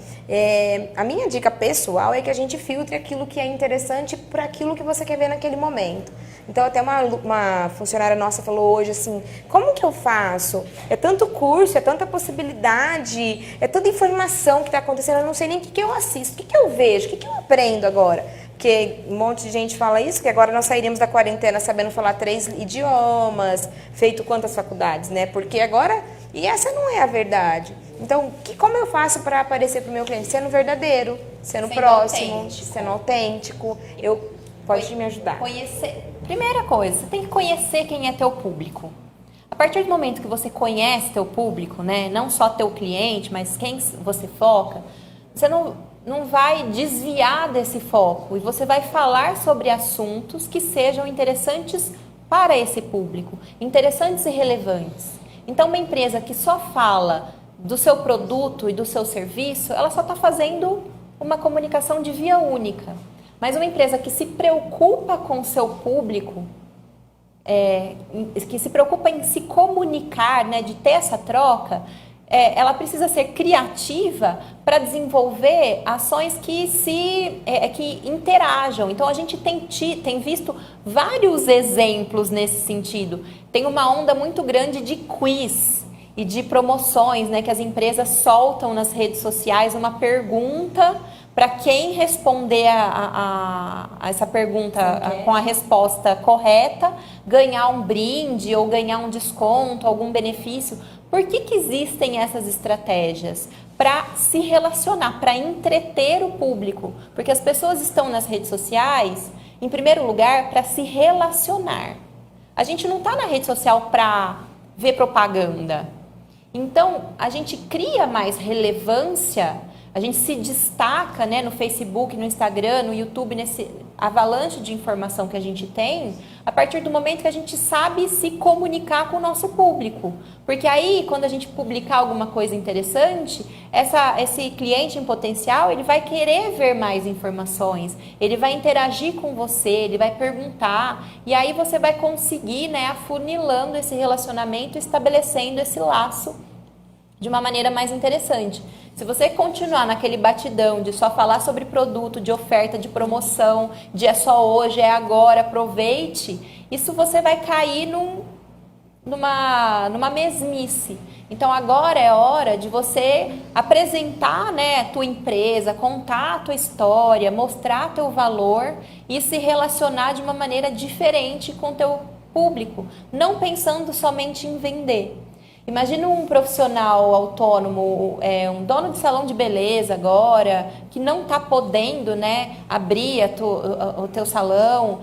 A minha dica pessoal é que a gente filtre aquilo que é interessante para aquilo que você quer ver naquele momento. Então, até uma funcionária nossa falou hoje assim, como que eu faço? É tanto curso, é tanta possibilidade, é tanta informação que está acontecendo, eu não sei nem o que eu assisto, o que eu vejo, o que eu aprendo agora? Porque um monte de gente fala isso, que agora nós sairíamos da quarentena sabendo falar 3 idiomas, feito quantas faculdades, né? Porque agora... E essa não é a verdade. Então, como eu faço para aparecer para o meu cliente? Sendo verdadeiro, sendo próximo, sendo autêntico. pode me ajudar? Primeira coisa, você tem que conhecer quem é teu público. A partir do momento que você conhece teu público, né, não só teu cliente, mas quem você foca, você não vai desviar desse foco e você vai falar sobre assuntos que sejam interessantes para esse público, interessantes e relevantes. Então, uma empresa que só fala do seu produto e do seu serviço, ela só está fazendo uma comunicação de via única. Mas uma empresa que se preocupa com o seu público, que se preocupa em se comunicar, né, de ter essa troca, ela precisa ser criativa para desenvolver ações que interajam. Então, a gente tem visto vários exemplos nesse sentido. Tem uma onda muito grande de quiz e de promoções, né, que as empresas soltam nas redes sociais uma pergunta para quem responder a essa pergunta com a resposta correta, ganhar um brinde ou ganhar um desconto, algum benefício. Por que existem essas estratégias? Para se relacionar, para entreter o público. Porque as pessoas estão nas redes sociais, em primeiro lugar, para se relacionar. A gente não está na rede social para ver propaganda. Então, a gente cria mais relevância, a gente se destaca, né, no Facebook, no Instagram, no YouTube, nesse avalanche de informação que a gente tem, a partir do momento que a gente sabe se comunicar com o nosso público. Porque aí, quando a gente publicar alguma coisa interessante, esse cliente em potencial, ele vai querer ver mais informações, ele vai interagir com você, ele vai perguntar, e aí você vai conseguir, né, afunilando esse relacionamento, estabelecendo esse laço de uma maneira mais interessante. Se você continuar naquele batidão de só falar sobre produto, de oferta, de promoção, de é só hoje, é agora, aproveite, isso você vai cair numa mesmice. Então agora é hora de você apresentar, né, a tua empresa, contar a tua história, mostrar teu valor e se relacionar de uma maneira diferente com o teu público, não pensando somente em vender. Imagina um profissional autônomo, um dono de salão de beleza agora, que não está podendo, né, abrir o teu salão.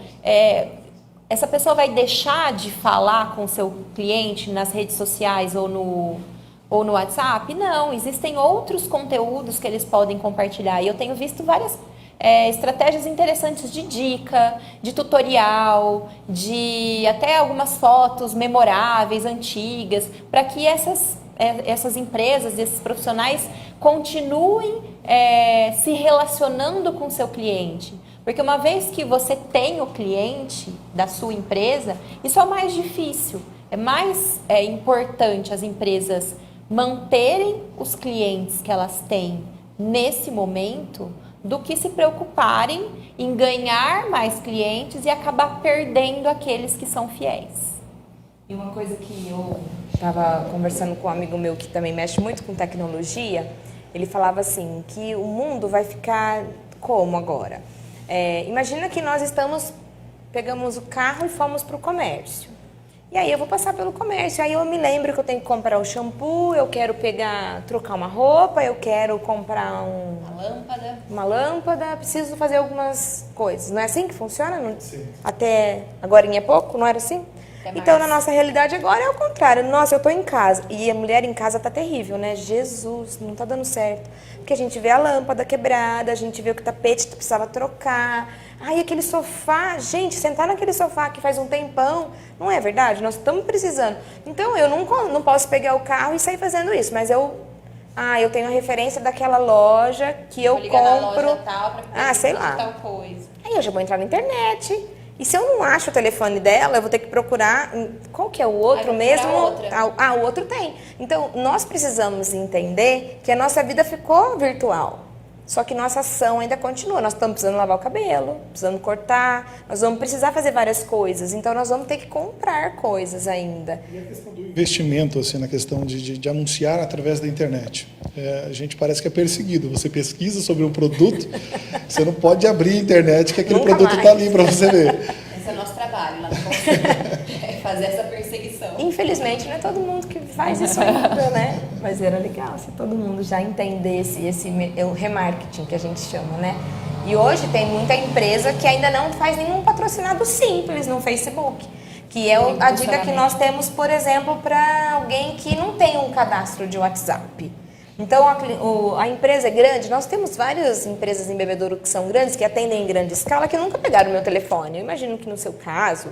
Essa pessoa vai deixar de falar com o seu cliente nas redes sociais ou no WhatsApp? Não, existem outros conteúdos que eles podem compartilhar. E eu tenho visto várias estratégias interessantes de dica, de tutorial, de até algumas fotos memoráveis, antigas, para que essas empresas, esses profissionais continuem se relacionando com o seu cliente. Porque uma vez que você tem o cliente da sua empresa, isso é o mais difícil. É mais importante as empresas manterem os clientes que elas têm nesse momento do que se preocuparem em ganhar mais clientes e acabar perdendo aqueles que são fiéis. E uma coisa que eu estava conversando com um amigo meu que também mexe muito com tecnologia, ele falava assim, que o mundo vai ficar como agora? Imagina que nós pegamos o carro e fomos para o comércio. E aí eu vou passar pelo comércio, aí eu me lembro que eu tenho que comprar um shampoo, eu quero trocar uma roupa, eu quero comprar uma lâmpada, preciso fazer algumas coisas. Não é assim que funciona? Sim. Até agora em pouco, não era assim? Então, na nossa realidade agora é o contrário. Nossa, eu tô em casa. E a mulher em casa tá terrível, né? Jesus, não tá dando certo. Porque a gente vê a lâmpada quebrada, a gente vê o tapete que precisava trocar. Ai, aquele sofá. Gente, sentar naquele sofá que faz um tempão. Não é verdade? Nós estamos precisando. Então, eu não posso pegar o carro e sair fazendo isso. Mas eu tenho a referência daquela loja que eu compro. Na loja tal pra sei lá. Tal coisa. Aí eu já vou entrar na internet. E se eu não acho o telefone dela, eu vou ter que procurar qual que é o outro mesmo. O outro tem. Então, nós precisamos entender que a nossa vida ficou virtual. Só que nossa ação ainda continua. Nós estamos precisando lavar o cabelo, precisando cortar, nós vamos precisar fazer várias coisas. Então, nós vamos ter que comprar coisas ainda. E a questão do investimento, assim, na questão de anunciar através da internet. A gente parece que é perseguido. Você pesquisa sobre um produto, você não pode abrir a internet que aquele Nunca produto está ali para você ver. Esse é o nosso trabalho lá no conselho, fazer essa perseguição. Infelizmente, não é todo mundo que faz isso ainda, né? Mas era legal se todo mundo já entendesse o remarketing que a gente chama, né? E hoje tem muita empresa que ainda não faz nenhum patrocinado simples no Facebook. Que é a dica que nós temos, por exemplo, para alguém que não tem um cadastro de WhatsApp. Então, a empresa é grande. Nós temos várias empresas em Bebedouro que são grandes, que atendem em grande escala, que nunca pegaram o meu telefone. Eu imagino que no seu caso,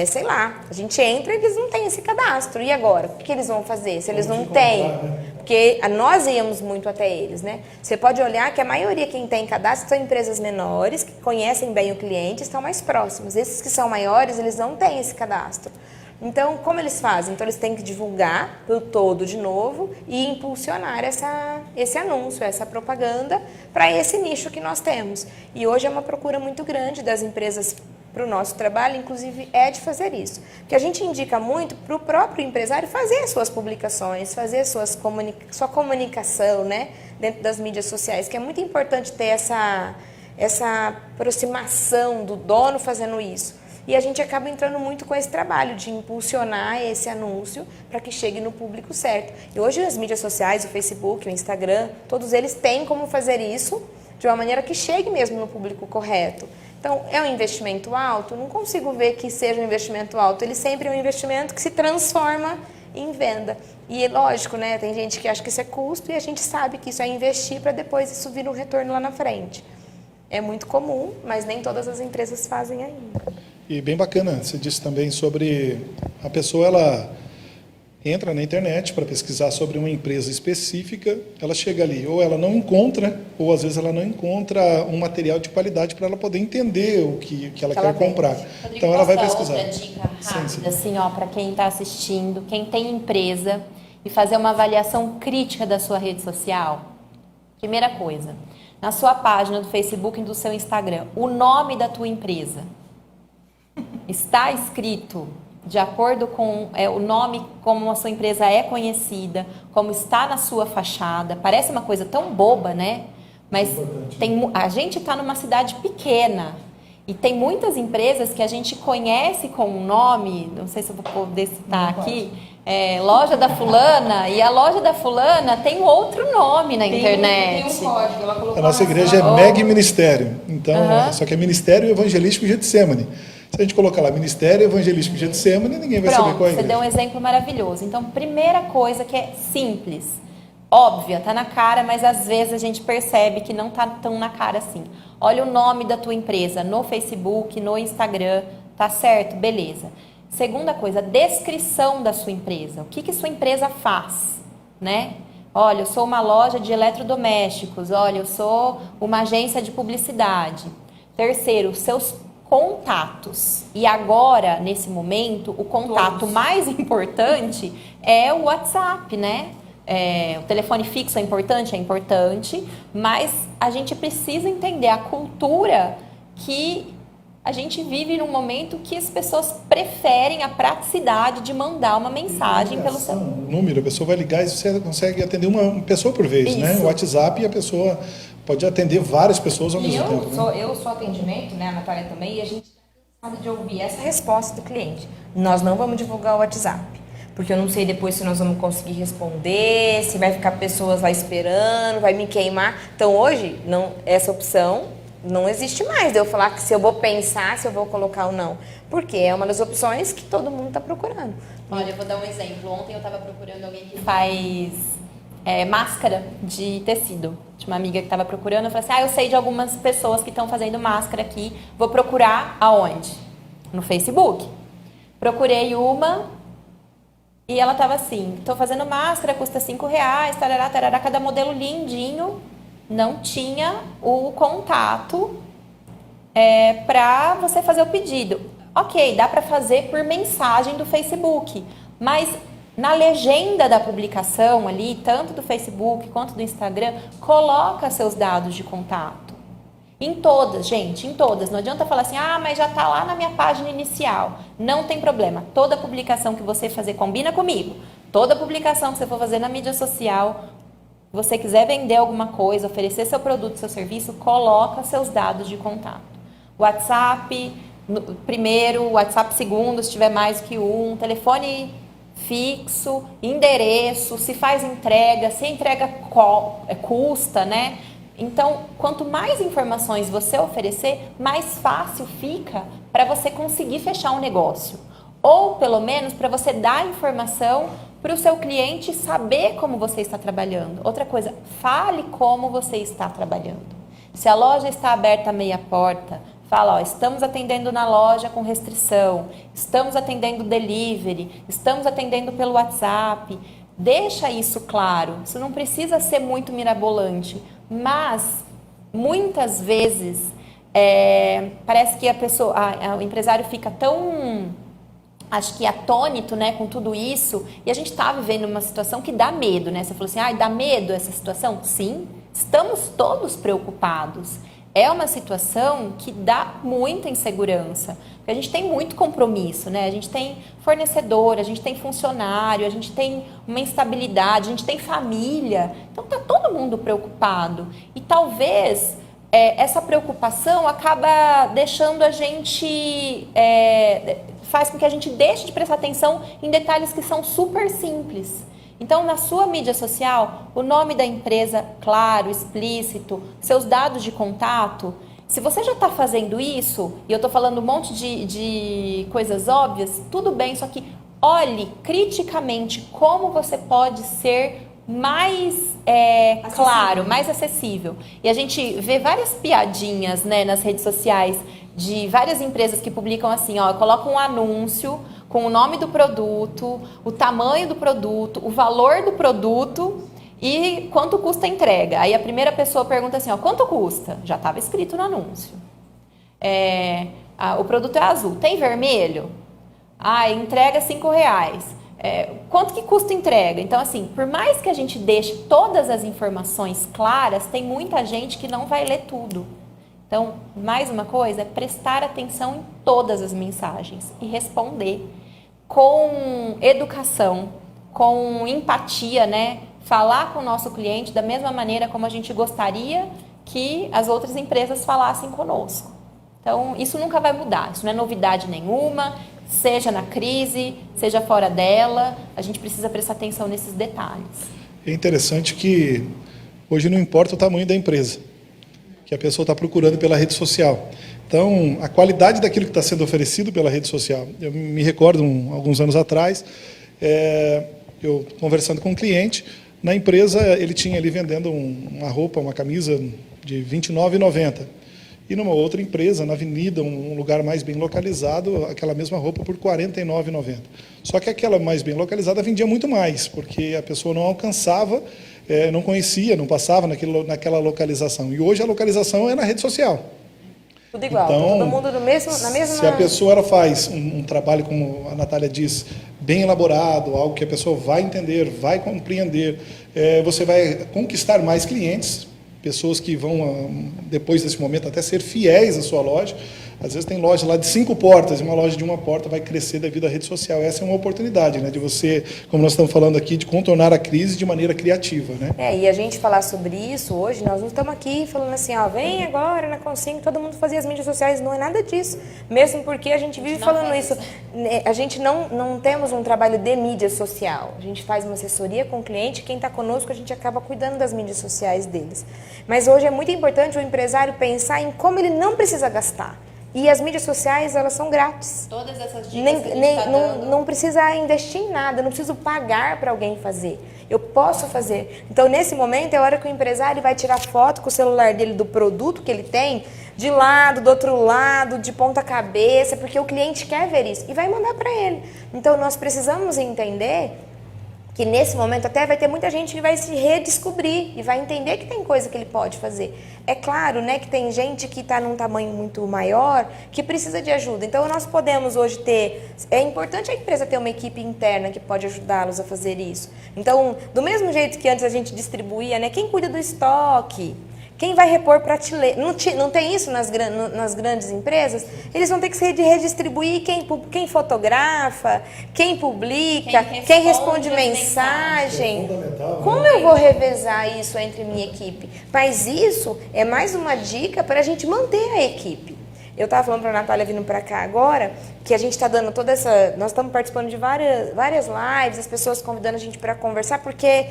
sei lá, a gente entra e eles não têm esse cadastro. E agora? O que eles vão fazer se eles não têm? Porque nós íamos muito até eles, né? Você pode olhar que a maioria quem tem cadastro são empresas menores, que conhecem bem o cliente, estão mais próximos. Esses que são maiores, eles não têm esse cadastro. Então, como eles fazem? Então, eles têm que divulgar o todo de novo e impulsionar esse anúncio, essa propaganda para esse nicho que nós temos. E hoje é uma procura muito grande das empresas para o nosso trabalho, inclusive, é de fazer isso. Porque a gente indica muito para o próprio empresário fazer suas publicações, fazer sua comunicação, né, dentro das mídias sociais, que é muito importante ter essa aproximação do dono fazendo isso. E a gente acaba entrando muito com esse trabalho de impulsionar esse anúncio para que chegue no público certo. E hoje as mídias sociais, o Facebook, o Instagram, todos eles têm como fazer isso de uma maneira que chegue mesmo no público correto. Então, é um investimento alto? Não consigo ver que seja um investimento alto. Ele sempre é um investimento que se transforma em venda. E lógico, né? Tem gente que acha que isso é custo e a gente sabe que isso é investir para depois isso vir um retorno lá na frente. É muito comum, mas nem todas as empresas fazem ainda. E bem bacana, você disse também sobre a pessoa, ela entra na internet para pesquisar sobre uma empresa específica, ela chega ali, ou ela não encontra, ou às vezes ela não encontra um material de qualidade para ela poder entender o que ela quer comprar. Rodrigo, então ela vai pesquisar. Outra dica rápida, sim. assim, ó, para quem está assistindo, quem tem empresa e fazer uma avaliação crítica da sua rede social. Primeira coisa, na sua página do Facebook e do seu Instagram, o nome da tua empresa está escrito de acordo com o nome, como a sua empresa é conhecida, como está na sua fachada. Parece uma coisa tão boba, né? Mas a gente está numa cidade pequena e tem muitas empresas que a gente conhece com um nome, não sei se eu vou poder citar aqui, loja da fulana, e a loja da fulana tem outro nome na internet. Tem um código, ela colocou a nossa igreja é MEG Ministério, então, só que é Ministério Evangelístico Getsemane. Se a gente colocar lá Ministério Evangelístico Getsemane, ninguém vai saber qual é a igreja. Você deu um exemplo maravilhoso. Então, primeira coisa que é simples, óbvia, tá na cara, mas às vezes a gente percebe que não tá tão na cara assim. Olha o nome da tua empresa no Facebook, no Instagram, tá certo? Beleza. Segunda coisa, descrição da sua empresa. O que sua empresa faz, né? Olha, eu sou uma loja de eletrodomésticos. Olha, eu sou uma agência de publicidade. Terceiro, seus contatos. E agora, nesse momento, o contato mais importante é o WhatsApp, né? O telefone fixo é importante, mas a gente precisa entender a cultura que a gente vive num momento que as pessoas preferem a praticidade de mandar uma mensagem pelo celular. Número, a pessoa vai ligar e você consegue atender uma pessoa por vez, né? O WhatsApp, e a pessoa pode atender várias pessoas ao mesmo tempo. Eu sou atendimento, né? A Natália também, e a gente está cansado de ouvir essa resposta do cliente. Nós não vamos divulgar o WhatsApp, porque eu não sei depois se nós vamos conseguir responder, se vai ficar pessoas lá esperando, vai me queimar. Então hoje, essa opção não existe mais de eu falar que se eu vou pensar, se eu vou colocar ou não. Porque é uma das opções que todo mundo está procurando. Olha, eu vou dar um exemplo. Ontem eu estava procurando alguém que faz máscara de tecido. Tinha uma amiga que estava procurando, eu falei assim, eu sei de algumas pessoas que estão fazendo máscara aqui, vou procurar aonde? No Facebook. Procurei uma e ela estava assim, estou fazendo máscara, custa R$5, tarará, tarará, cada modelo lindinho. Não tinha o contato para você fazer o pedido. Ok, dá para fazer por mensagem do Facebook, mas na legenda da publicação ali, tanto do Facebook quanto do Instagram, coloca seus dados de contato. Em todas, gente, em todas. Não adianta falar assim, mas já está lá na minha página inicial. Não tem problema. Toda publicação que você fazer, combina comigo. Toda publicação que você for fazer na mídia social, você quiser vender alguma coisa, oferecer seu produto, seu serviço, coloca seus dados de contato. WhatsApp primeiro, WhatsApp segundo, se tiver mais que um, telefone fixo, endereço, se faz entrega, se a entrega custa, né? Então, quanto mais informações você oferecer, mais fácil fica para você conseguir fechar um negócio. Ou, pelo menos, para você dar informação para o seu cliente saber como você está trabalhando. Outra coisa, fale como você está trabalhando. Se a loja está aberta meia porta, fala, ó, estamos atendendo na loja com restrição, estamos atendendo delivery, estamos atendendo pelo WhatsApp. Deixa isso claro. Isso não precisa ser muito mirabolante, mas muitas vezes parece que o empresário fica tão, acho que atônito, né, com tudo isso, e a gente está vivendo uma situação que dá medo, né? Você falou assim, dá medo essa situação? Sim, estamos todos preocupados. É uma situação que dá muita insegurança, porque a gente tem muito compromisso, né? A gente tem fornecedor, a gente tem funcionário, a gente tem uma instabilidade, a gente tem família, então tá todo mundo preocupado. E talvez essa preocupação acaba deixando a gente, faz com que a gente deixe de prestar atenção em detalhes que são super simples. Então, na sua mídia social, o nome da empresa claro, explícito, seus dados de contato. Se você já está fazendo isso, e eu estou falando um monte de coisas óbvias, tudo bem, só que olhe criticamente como você pode ser mais claro, mais acessível. E a gente vê várias piadinhas, né, nas redes sociais de várias empresas que publicam assim, ó, colocam um anúncio com o nome do produto, o tamanho do produto, o valor do produto e quanto custa a entrega. Aí a primeira pessoa pergunta assim, ó, quanto custa? Já estava escrito no anúncio. O produto é azul, tem vermelho? Entrega R$5. Quanto que custa a entrega? Então, assim, por mais que a gente deixe todas as informações claras, tem muita gente que não vai ler tudo. Então, mais uma coisa, é prestar atenção em todas as mensagens e responder com educação, com empatia, né? Falar com o nosso cliente da mesma maneira como a gente gostaria que as outras empresas falassem conosco. Então, isso nunca vai mudar, isso não é novidade nenhuma, seja na crise, seja fora dela, a gente precisa prestar atenção nesses detalhes. É interessante que hoje não importa o tamanho da empresa que a pessoa está procurando pela rede social. Então, a qualidade daquilo que está sendo oferecido pela rede social. Eu me recordo, alguns anos atrás, eu conversando com um cliente, na empresa ele tinha ali vendendo uma roupa, uma camisa de R$ 29,90. E numa outra empresa, na avenida, um lugar mais bem localizado, aquela mesma roupa por R$ 49,90. Só que aquela mais bem localizada vendia muito mais, porque a pessoa não alcançava, não conhecia, não passava naquela localização. E hoje a localização é na rede social. Tudo igual, então, todo mundo na mesma... Se a pessoa faz um trabalho, como a Natália diz, bem elaborado, algo que a pessoa vai entender, vai compreender, você vai conquistar mais clientes, pessoas que vão, depois desse momento, até ser fiéis à sua loja. Às vezes tem loja lá de 5 portas, e uma loja de 1 porta vai crescer devido à rede social. Essa é uma oportunidade, né, de você, como nós estamos falando aqui, de contornar a crise de maneira criativa, né? E a gente falar sobre isso hoje, nós não estamos aqui falando assim, ó, vem agora na Consigo, todo mundo fazia as mídias sociais, não é nada disso. Mesmo porque a gente vive falando isso. A gente não temos um trabalho de mídia social. A gente faz uma assessoria com o cliente, quem está conosco, a gente acaba cuidando das mídias sociais deles. Mas hoje é muito importante o empresário pensar em como ele não precisa gastar. E as mídias sociais, elas são grátis. Todas essas dicas não precisa investir em nada, não preciso pagar para alguém fazer. Eu posso fazer. Então, nesse momento, é a hora que o empresário vai tirar foto com o celular dele do produto que ele tem, de lado, do outro lado, de ponta cabeça, porque o cliente quer ver isso. E vai mandar para ele. Então, nós precisamos entender que nesse momento até vai ter muita gente que vai se redescobrir e vai entender que tem coisa que ele pode fazer. É claro, né, que tem gente que está num tamanho muito maior que precisa de ajuda. Então, nós podemos hoje ter... É importante a empresa ter uma equipe interna que pode ajudá-los a fazer isso. Então, do mesmo jeito que antes a gente distribuía, né, quem cuida do estoque? Quem vai repor prateleira? Não tem isso nas grandes empresas? Eles vão ter que se redistribuir quem fotografa, quem publica, quem responde mensagem. Como eu vou revezar isso entre minha equipe? Mas isso é mais uma dica para a gente manter a equipe. Eu estava falando para a Natália vindo para cá agora, que a gente está dando toda essa... Nós estamos participando de várias lives, as pessoas convidando a gente para conversar, porque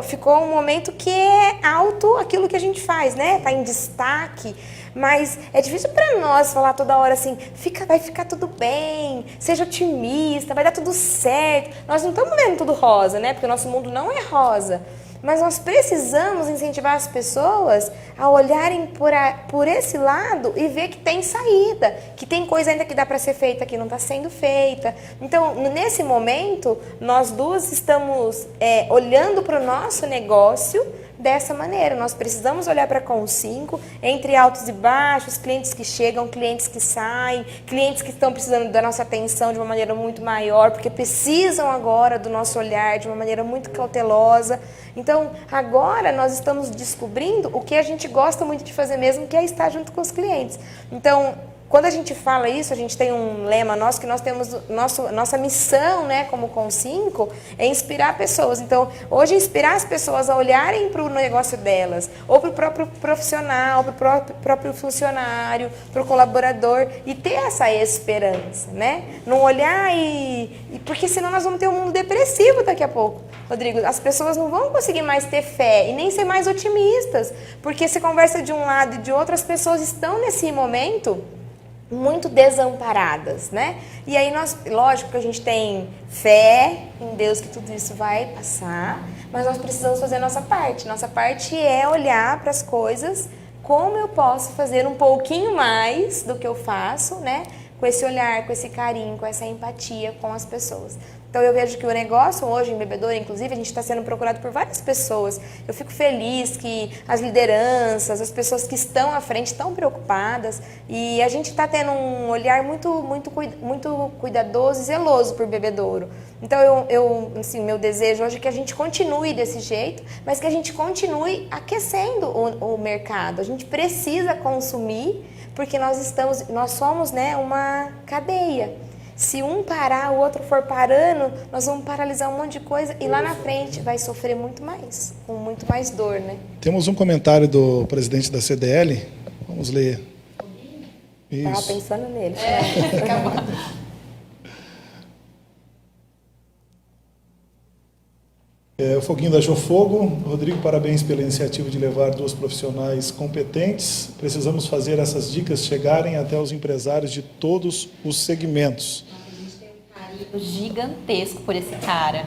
ficou um momento que é alto aquilo que a gente faz, né? Está em destaque. Mas é difícil para nós falar toda hora assim, vai ficar tudo bem, seja otimista, vai dar tudo certo. Nós não estamos vendo tudo rosa, né? Porque o nosso mundo não é rosa. Mas nós precisamos incentivar as pessoas a olharem por esse lado e ver que tem saída, que tem coisa ainda que dá para ser feita que não está sendo feita. Então, nesse momento, nós duas estamos olhando para o nosso negócio dessa maneira. Nós precisamos olhar para a Com5, entre altos e baixos, clientes que chegam, clientes que saem, clientes que estão precisando da nossa atenção de uma maneira muito maior, porque precisam agora do nosso olhar de uma maneira muito cautelosa. Então, agora nós estamos descobrindo o que a gente gosta muito de fazer mesmo, que é estar junto com os clientes. Então, quando a gente fala isso, a gente tem um lema nosso, que nós temos nossa missão, né, como Com5, é inspirar pessoas. Então, hoje, inspirar as pessoas a olharem para o negócio delas, ou para o próprio profissional, para o próprio funcionário, para o colaborador, e ter essa esperança, né? Não olhar porque senão nós vamos ter um mundo depressivo daqui a pouco. Rodrigo, as pessoas não vão conseguir mais ter fé e nem ser mais otimistas, porque se conversa de um lado e de outro, as pessoas estão nesse momento muito desamparadas, né? E aí lógico que a gente tem fé em Deus que tudo isso vai passar, mas nós precisamos fazer a nossa parte. Nossa parte é olhar para as coisas, como eu posso fazer um pouquinho mais do que eu faço, né? Com esse olhar, com esse carinho, com essa empatia com as pessoas. Então eu vejo que o negócio hoje em Bebedouro, inclusive, a gente está sendo procurado por várias pessoas. Eu fico feliz que as lideranças, as pessoas que estão à frente estão preocupadas e a gente está tendo um olhar muito cuidadoso e zeloso por Bebedouro. Então assim, meu desejo hoje é que a gente continue desse jeito, mas que a gente continue aquecendo o mercado. A gente precisa consumir porque nós somos, né, uma cadeia. Se um parar, o outro for parando, nós vamos paralisar um monte de coisa e lá na frente vai sofrer muito mais, com muito mais dor, né? Temos um comentário do presidente da CDL, vamos ler. Isso. Estava pensando nele. O Foguinho da Jofogo. Rodrigo, parabéns pela iniciativa de levar duas profissionais competentes. Precisamos fazer essas dicas chegarem até os empresários de todos os segmentos. A gente tem um carinho gigantesco por esse cara.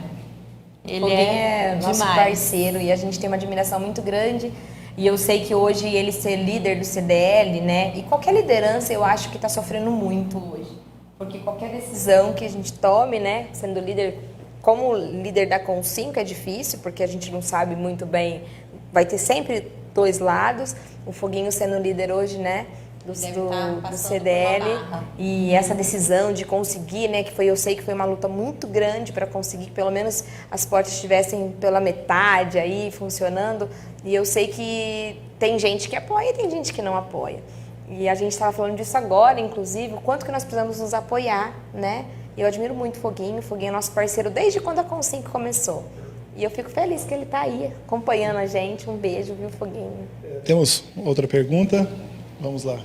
Ele é nosso demais. parceiro e a gente tem uma admiração muito grande. E eu sei que hoje ele ser líder do CDL, né? E qualquer liderança eu acho que está sofrendo muito hoje. Porque qualquer decisão que a gente tome, né? Sendo líder... Como líder da Com5 é difícil, porque a gente não sabe muito bem, vai ter sempre dois lados. O Foguinho sendo líder hoje, né, do CDL, e essa decisão de conseguir, né, eu sei que foi uma luta muito grande para conseguir que pelo menos as portas estivessem pela metade aí funcionando, e eu sei que tem gente que apoia e tem gente que não apoia. E a gente estava falando disso agora, inclusive, o quanto que nós precisamos nos apoiar, né? Eu admiro muito o Foguinho é nosso parceiro desde quando a Com5 começou. E eu fico feliz que ele está aí, acompanhando a gente. Um beijo, viu, Foguinho? Temos outra pergunta? Vamos lá.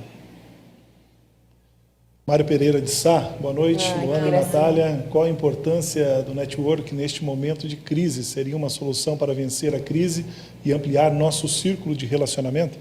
Mário Pereira de Sá, boa noite. Luana e Natália, qual a importância do network neste momento de crise? Seria uma solução para vencer a crise e ampliar nosso círculo de relacionamento?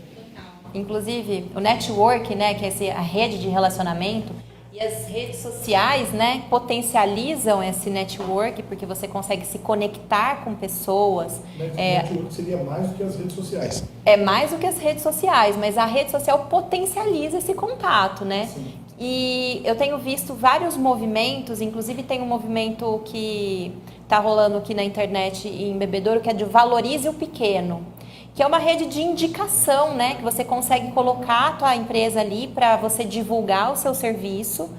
Inclusive, o network, né, que é a rede de relacionamento, e as redes sociais, né, potencializam esse network, porque você consegue se conectar com pessoas. Network seria mais do que as redes sociais. É mais do que as redes sociais, mas a rede social potencializa esse contato, né? Sim. E eu tenho visto vários movimentos, inclusive tem um movimento que está rolando aqui na internet em Bebedouro, que é de Valorize o Pequeno, que é uma rede de indicação, né? Que você consegue colocar a tua empresa ali para você divulgar o seu serviço.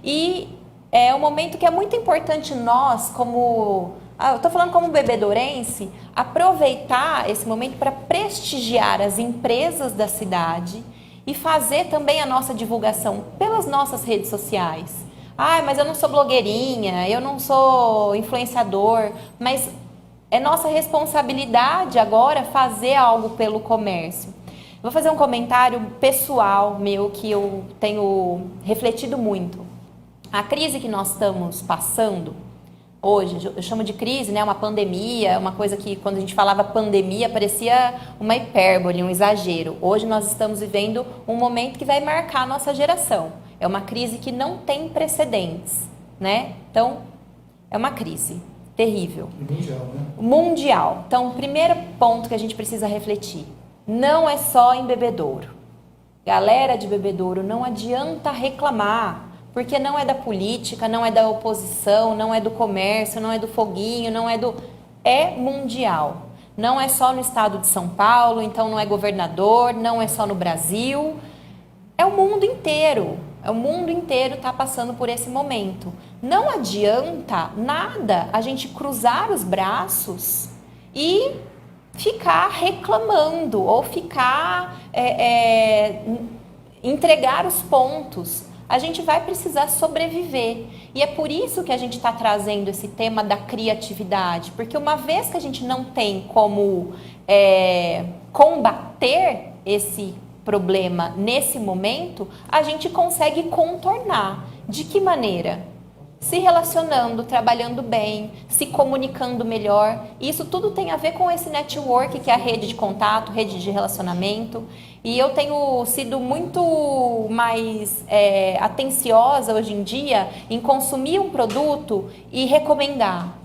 E é um momento que é muito importante nós, como... eu estou falando como bebedourense, aproveitar esse momento para prestigiar as empresas da cidade e fazer também a nossa divulgação pelas nossas redes sociais. Mas eu não sou blogueirinha, eu não sou influenciador, mas... É nossa responsabilidade agora fazer algo pelo comércio. Vou fazer um comentário pessoal meu que eu tenho refletido muito. A crise que nós estamos passando hoje, eu chamo de crise, né? Uma pandemia, uma coisa que quando a gente falava pandemia parecia uma hipérbole, um exagero. Hoje nós estamos vivendo um momento que vai marcar a nossa geração. É uma crise que não tem precedentes, né? Então, é uma crise terrível. Mundial, né? Mundial. Então, o primeiro ponto que a gente precisa refletir, não é só em Bebedouro. Galera de Bebedouro, não adianta reclamar, porque não é da política, não é da oposição, não é do comércio, não é do foguinho, não é do... É mundial. Não é só no estado de São Paulo, então não é governador, não é só no Brasil. É o mundo inteiro. O mundo inteiro está passando por esse momento. Não adianta nada a gente cruzar os braços e ficar reclamando ou ficar entregar os pontos. A gente vai precisar sobreviver. E é por isso que a gente está trazendo esse tema da criatividade. Porque uma vez que a gente não tem como combater esse problema nesse momento, a gente consegue contornar. De que maneira? Se relacionando, trabalhando bem, se comunicando melhor. Isso tudo tem a ver com esse network, que é a rede de contato, rede de relacionamento. E eu tenho sido muito mais atenciosa hoje em dia em consumir um produto e recomendar.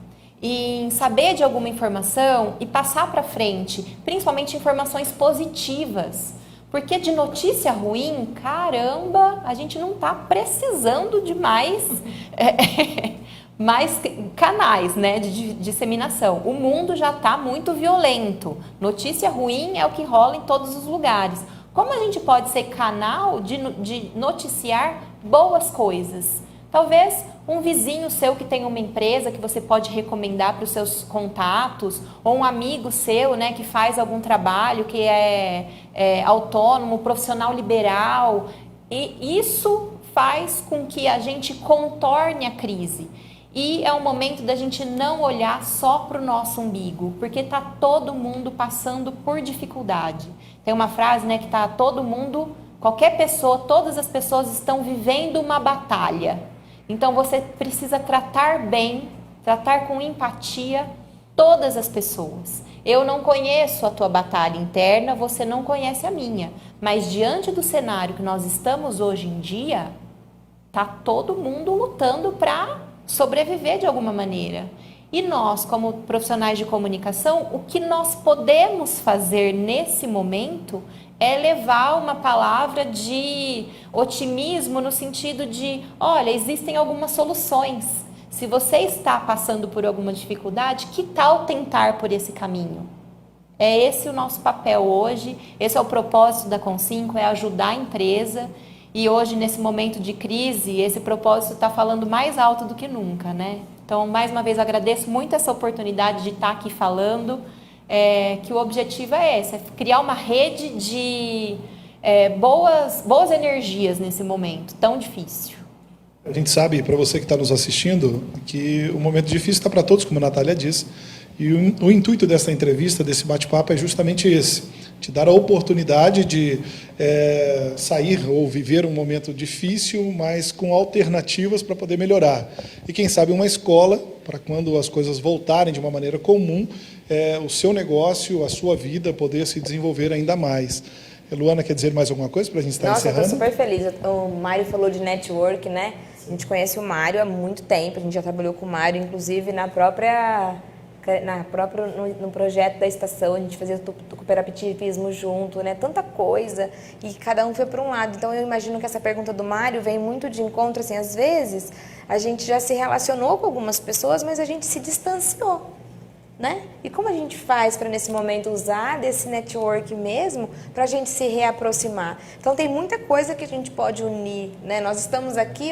Em saber de alguma informação e passar para frente, principalmente informações positivas. Porque de notícia ruim, caramba, a gente não está precisando de mais canais, né, de disseminação. O mundo já está muito violento. Notícia ruim é o que rola em todos os lugares. Como a gente pode ser canal de noticiar boas coisas? Talvez um vizinho seu que tem uma empresa que você pode recomendar para os seus contatos, ou um amigo seu, né, que faz algum trabalho, que é autônomo, profissional liberal. E isso faz com que a gente contorne a crise. E é o momento da gente não olhar só para o nosso umbigo, porque está todo mundo passando por dificuldade. Tem uma frase, né, que está todo mundo, qualquer pessoa, todas as pessoas estão vivendo uma batalha. Então você precisa tratar bem, tratar com empatia todas as pessoas. Eu não conheço a tua batalha interna, você não conhece a minha. Mas diante do cenário que nós estamos hoje em dia, tá todo mundo lutando para sobreviver de alguma maneira. E nós, como profissionais de comunicação, o que nós podemos fazer nesse momento é levar uma palavra de otimismo no sentido de, olha, existem algumas soluções. Se você está passando por alguma dificuldade, que tal tentar por esse caminho? É esse o nosso papel hoje, esse é o propósito da Com5, é ajudar a empresa. E hoje, nesse momento de crise, esse propósito está falando mais alto do que nunca, né? Então, mais uma vez, agradeço muito essa oportunidade de estar aqui falando, que o objetivo é esse, é criar uma rede de boas energias nesse momento tão difícil. A gente sabe, para você que está nos assistindo, que o momento difícil está para todos, como a Natália disse, e o intuito dessa entrevista, desse bate-papo, é justamente esse, te dar a oportunidade de sair ou viver um momento difícil, mas com alternativas para poder melhorar. E quem sabe uma escola, para quando as coisas voltarem de uma maneira comum, o seu negócio, a sua vida, poder se desenvolver ainda mais. Luana, quer dizer mais alguma coisa para a gente estar encerrando? Nossa, eu estou super feliz. O Mário falou de network, né? A gente conhece o Mário há muito tempo, a gente já trabalhou com o Mário, inclusive no projeto da estação, a gente fazia o cooperativismo junto, né? Tanta coisa, e cada um foi para um lado. Então eu imagino que essa pergunta do Mário vem muito de encontro, assim, às vezes a gente já se relacionou com algumas pessoas, mas a gente se distanciou, né? E como a gente faz para nesse momento usar desse network mesmo para a gente se reaproximar? Então tem muita coisa que a gente pode unir, né? Nós estamos aqui,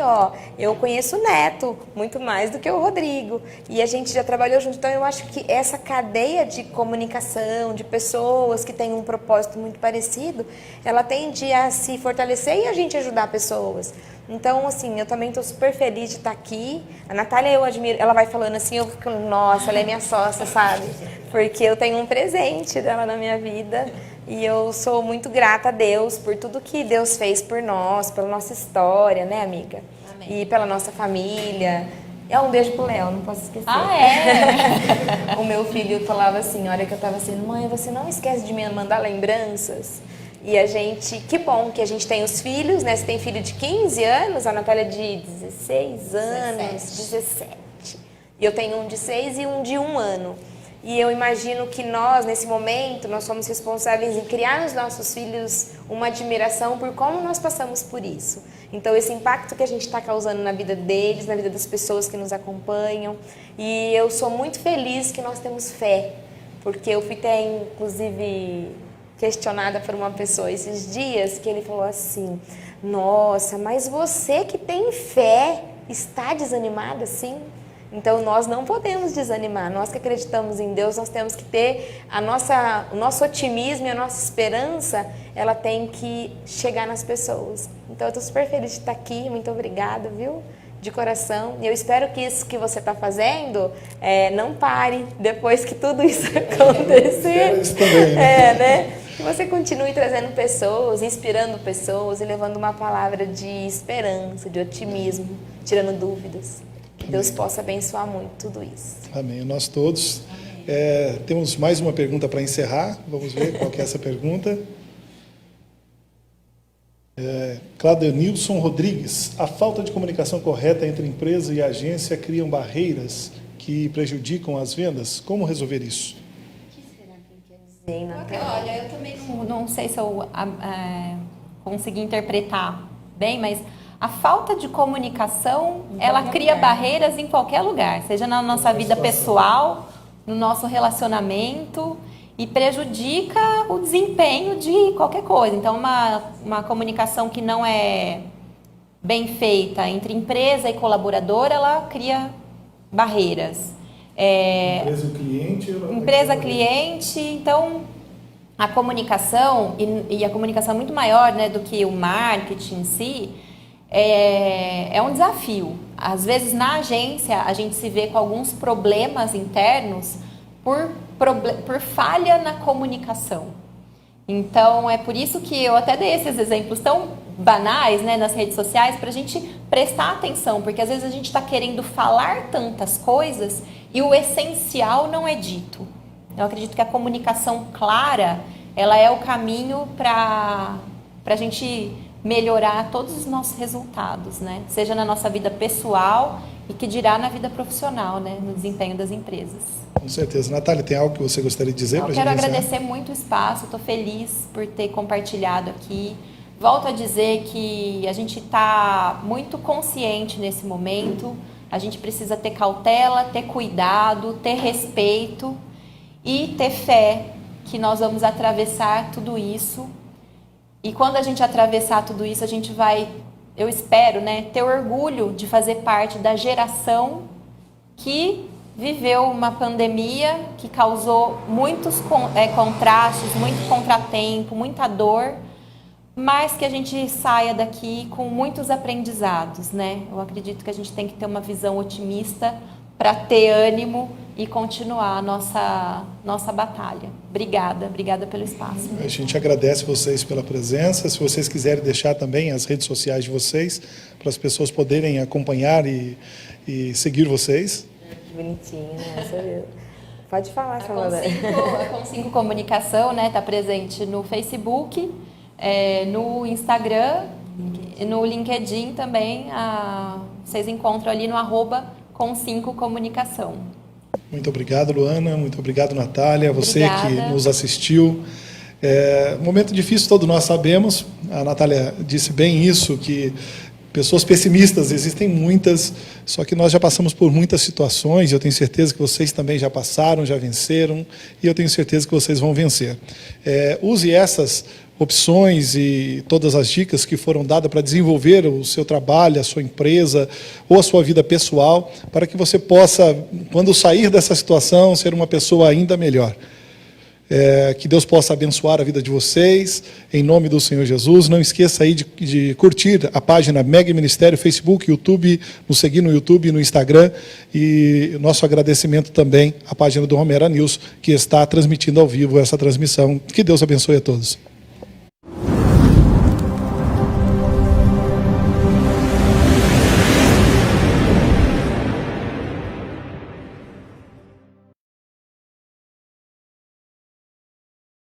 eu conheço o Neto muito mais do que o Rodrigo e a gente já trabalhou junto, então eu acho que essa cadeia de comunicação, de pessoas que têm um propósito muito parecido, ela tende a se fortalecer e a gente ajudar pessoas. Então, assim, eu também estou super feliz de estar aqui. A Natália, eu admiro, ela vai falando assim, eu fico, nossa, ela é minha sócia, sabe? Porque eu tenho um presente dela na minha vida. E eu sou muito grata a Deus por tudo que Deus fez por nós, pela nossa história, né, amiga? Amém. E pela nossa família. Um beijo pro Léo, não posso esquecer. Ah, é? O meu filho falava assim, a hora que eu tava assim, mãe, você não esquece de me mandar lembranças? E a gente, que bom que a gente tem os filhos, né? Você tem filho de 15 anos, a Natália de 16 anos, 17. E eu tenho um de 6 e um de 1 ano. E eu imagino que nós, nesse momento, nós somos responsáveis em criar nos nossos filhos uma admiração por como nós passamos por isso. Então, esse impacto que a gente está causando na vida deles, na vida das pessoas que nos acompanham. E eu sou muito feliz que nós temos fé, porque eu fui até, inclusive, questionada por uma pessoa esses dias, que ele falou assim, nossa, mas você que tem fé, está desanimada assim? Então, nós não podemos desanimar. Nós que acreditamos em Deus, nós temos que ter o nosso otimismo e a nossa esperança, ela tem que chegar nas pessoas. Então, eu estou super feliz de estar aqui. Muito obrigada, viu? De coração. E eu espero que isso que você está fazendo não pare depois que tudo isso acontecer. Isso também, né? Né? Que você continue trazendo pessoas, inspirando pessoas e levando uma palavra de esperança, de otimismo, tirando dúvidas. Que Deus possa abençoar muito tudo isso. Amém. Nós todos. Temos mais uma pergunta para encerrar. Vamos ver qual que é essa pergunta. Claudenilson Rodrigues. A falta de comunicação correta entre empresa e agência criam barreiras que prejudicam as vendas. Como resolver isso? O que será que ele quer dizer, Natália? Olha, eu também não sei se eu consegui interpretar bem, mas a falta de comunicação, ela cria barreiras em qualquer lugar, seja na nossa vida pessoal, no nosso relacionamento, e prejudica o desempenho de qualquer coisa. Então, uma comunicação que não é bem feita entre empresa e colaborador, ela cria barreiras. Empresa e cliente. Empresa-cliente, então a comunicação, e a comunicação é muito maior, né, do que o marketing em si, é um desafio. Às vezes na agência a gente se vê com alguns problemas internos por falha na comunicação. Então é por isso que eu até dei esses exemplos tão banais, né, nas redes sociais, para a gente prestar atenção, porque às vezes a gente está querendo falar tantas coisas e o essencial não é dito. Eu acredito que a comunicação clara, ela é o caminho para a gente melhorar todos os nossos resultados, né? Seja na nossa vida pessoal e que dirá na vida profissional, né? No desempenho das empresas. Com certeza. Natália, tem algo que você gostaria de dizer? Eu quero agradecer muito o espaço, estou feliz por ter compartilhado aqui. Volto a dizer que a gente está muito consciente nesse momento, a gente precisa ter cautela, ter cuidado, ter respeito e ter fé que nós vamos atravessar tudo isso. E quando a gente atravessar tudo isso, a gente vai, eu espero, né, ter orgulho de fazer parte da geração que viveu uma pandemia que causou muitos contrastes, muito contratempo, muita dor, mas que a gente saia daqui com muitos aprendizados, né? Eu acredito que a gente tem que ter uma visão otimista para ter ânimo e continuar a nossa batalha. Obrigada pelo espaço. A gente agradece vocês pela presença. Se vocês quiserem deixar também as redes sociais de vocês, para as pessoas poderem acompanhar e seguir vocês. Que bonitinho, né? Pode falar, Salvador. A Com5 Comunicação, né, está presente no Facebook, no Instagram, no LinkedIn também. Vocês encontram ali no @Com5 Comunicação. Muito obrigado, Luana. Muito obrigado, Natália. Você Obrigada. que nos assistiu. Momento difícil, todos nós sabemos. A Natália disse bem isso, que pessoas pessimistas existem muitas, só que nós já passamos por muitas situações, e eu tenho certeza que vocês também já passaram, já venceram, e eu tenho certeza que vocês vão vencer. Use essas opções e todas as dicas que foram dadas para desenvolver o seu trabalho, a sua empresa ou a sua vida pessoal, para que você possa, quando sair dessa situação, ser uma pessoa ainda melhor. Que Deus possa abençoar a vida de vocês, em nome do Senhor Jesus. Não esqueça aí de curtir a página MEG Ministério, Facebook, YouTube, nos seguir no YouTube e no Instagram. E nosso agradecimento também à página do Romero News, que está transmitindo ao vivo essa transmissão. Que Deus abençoe a todos.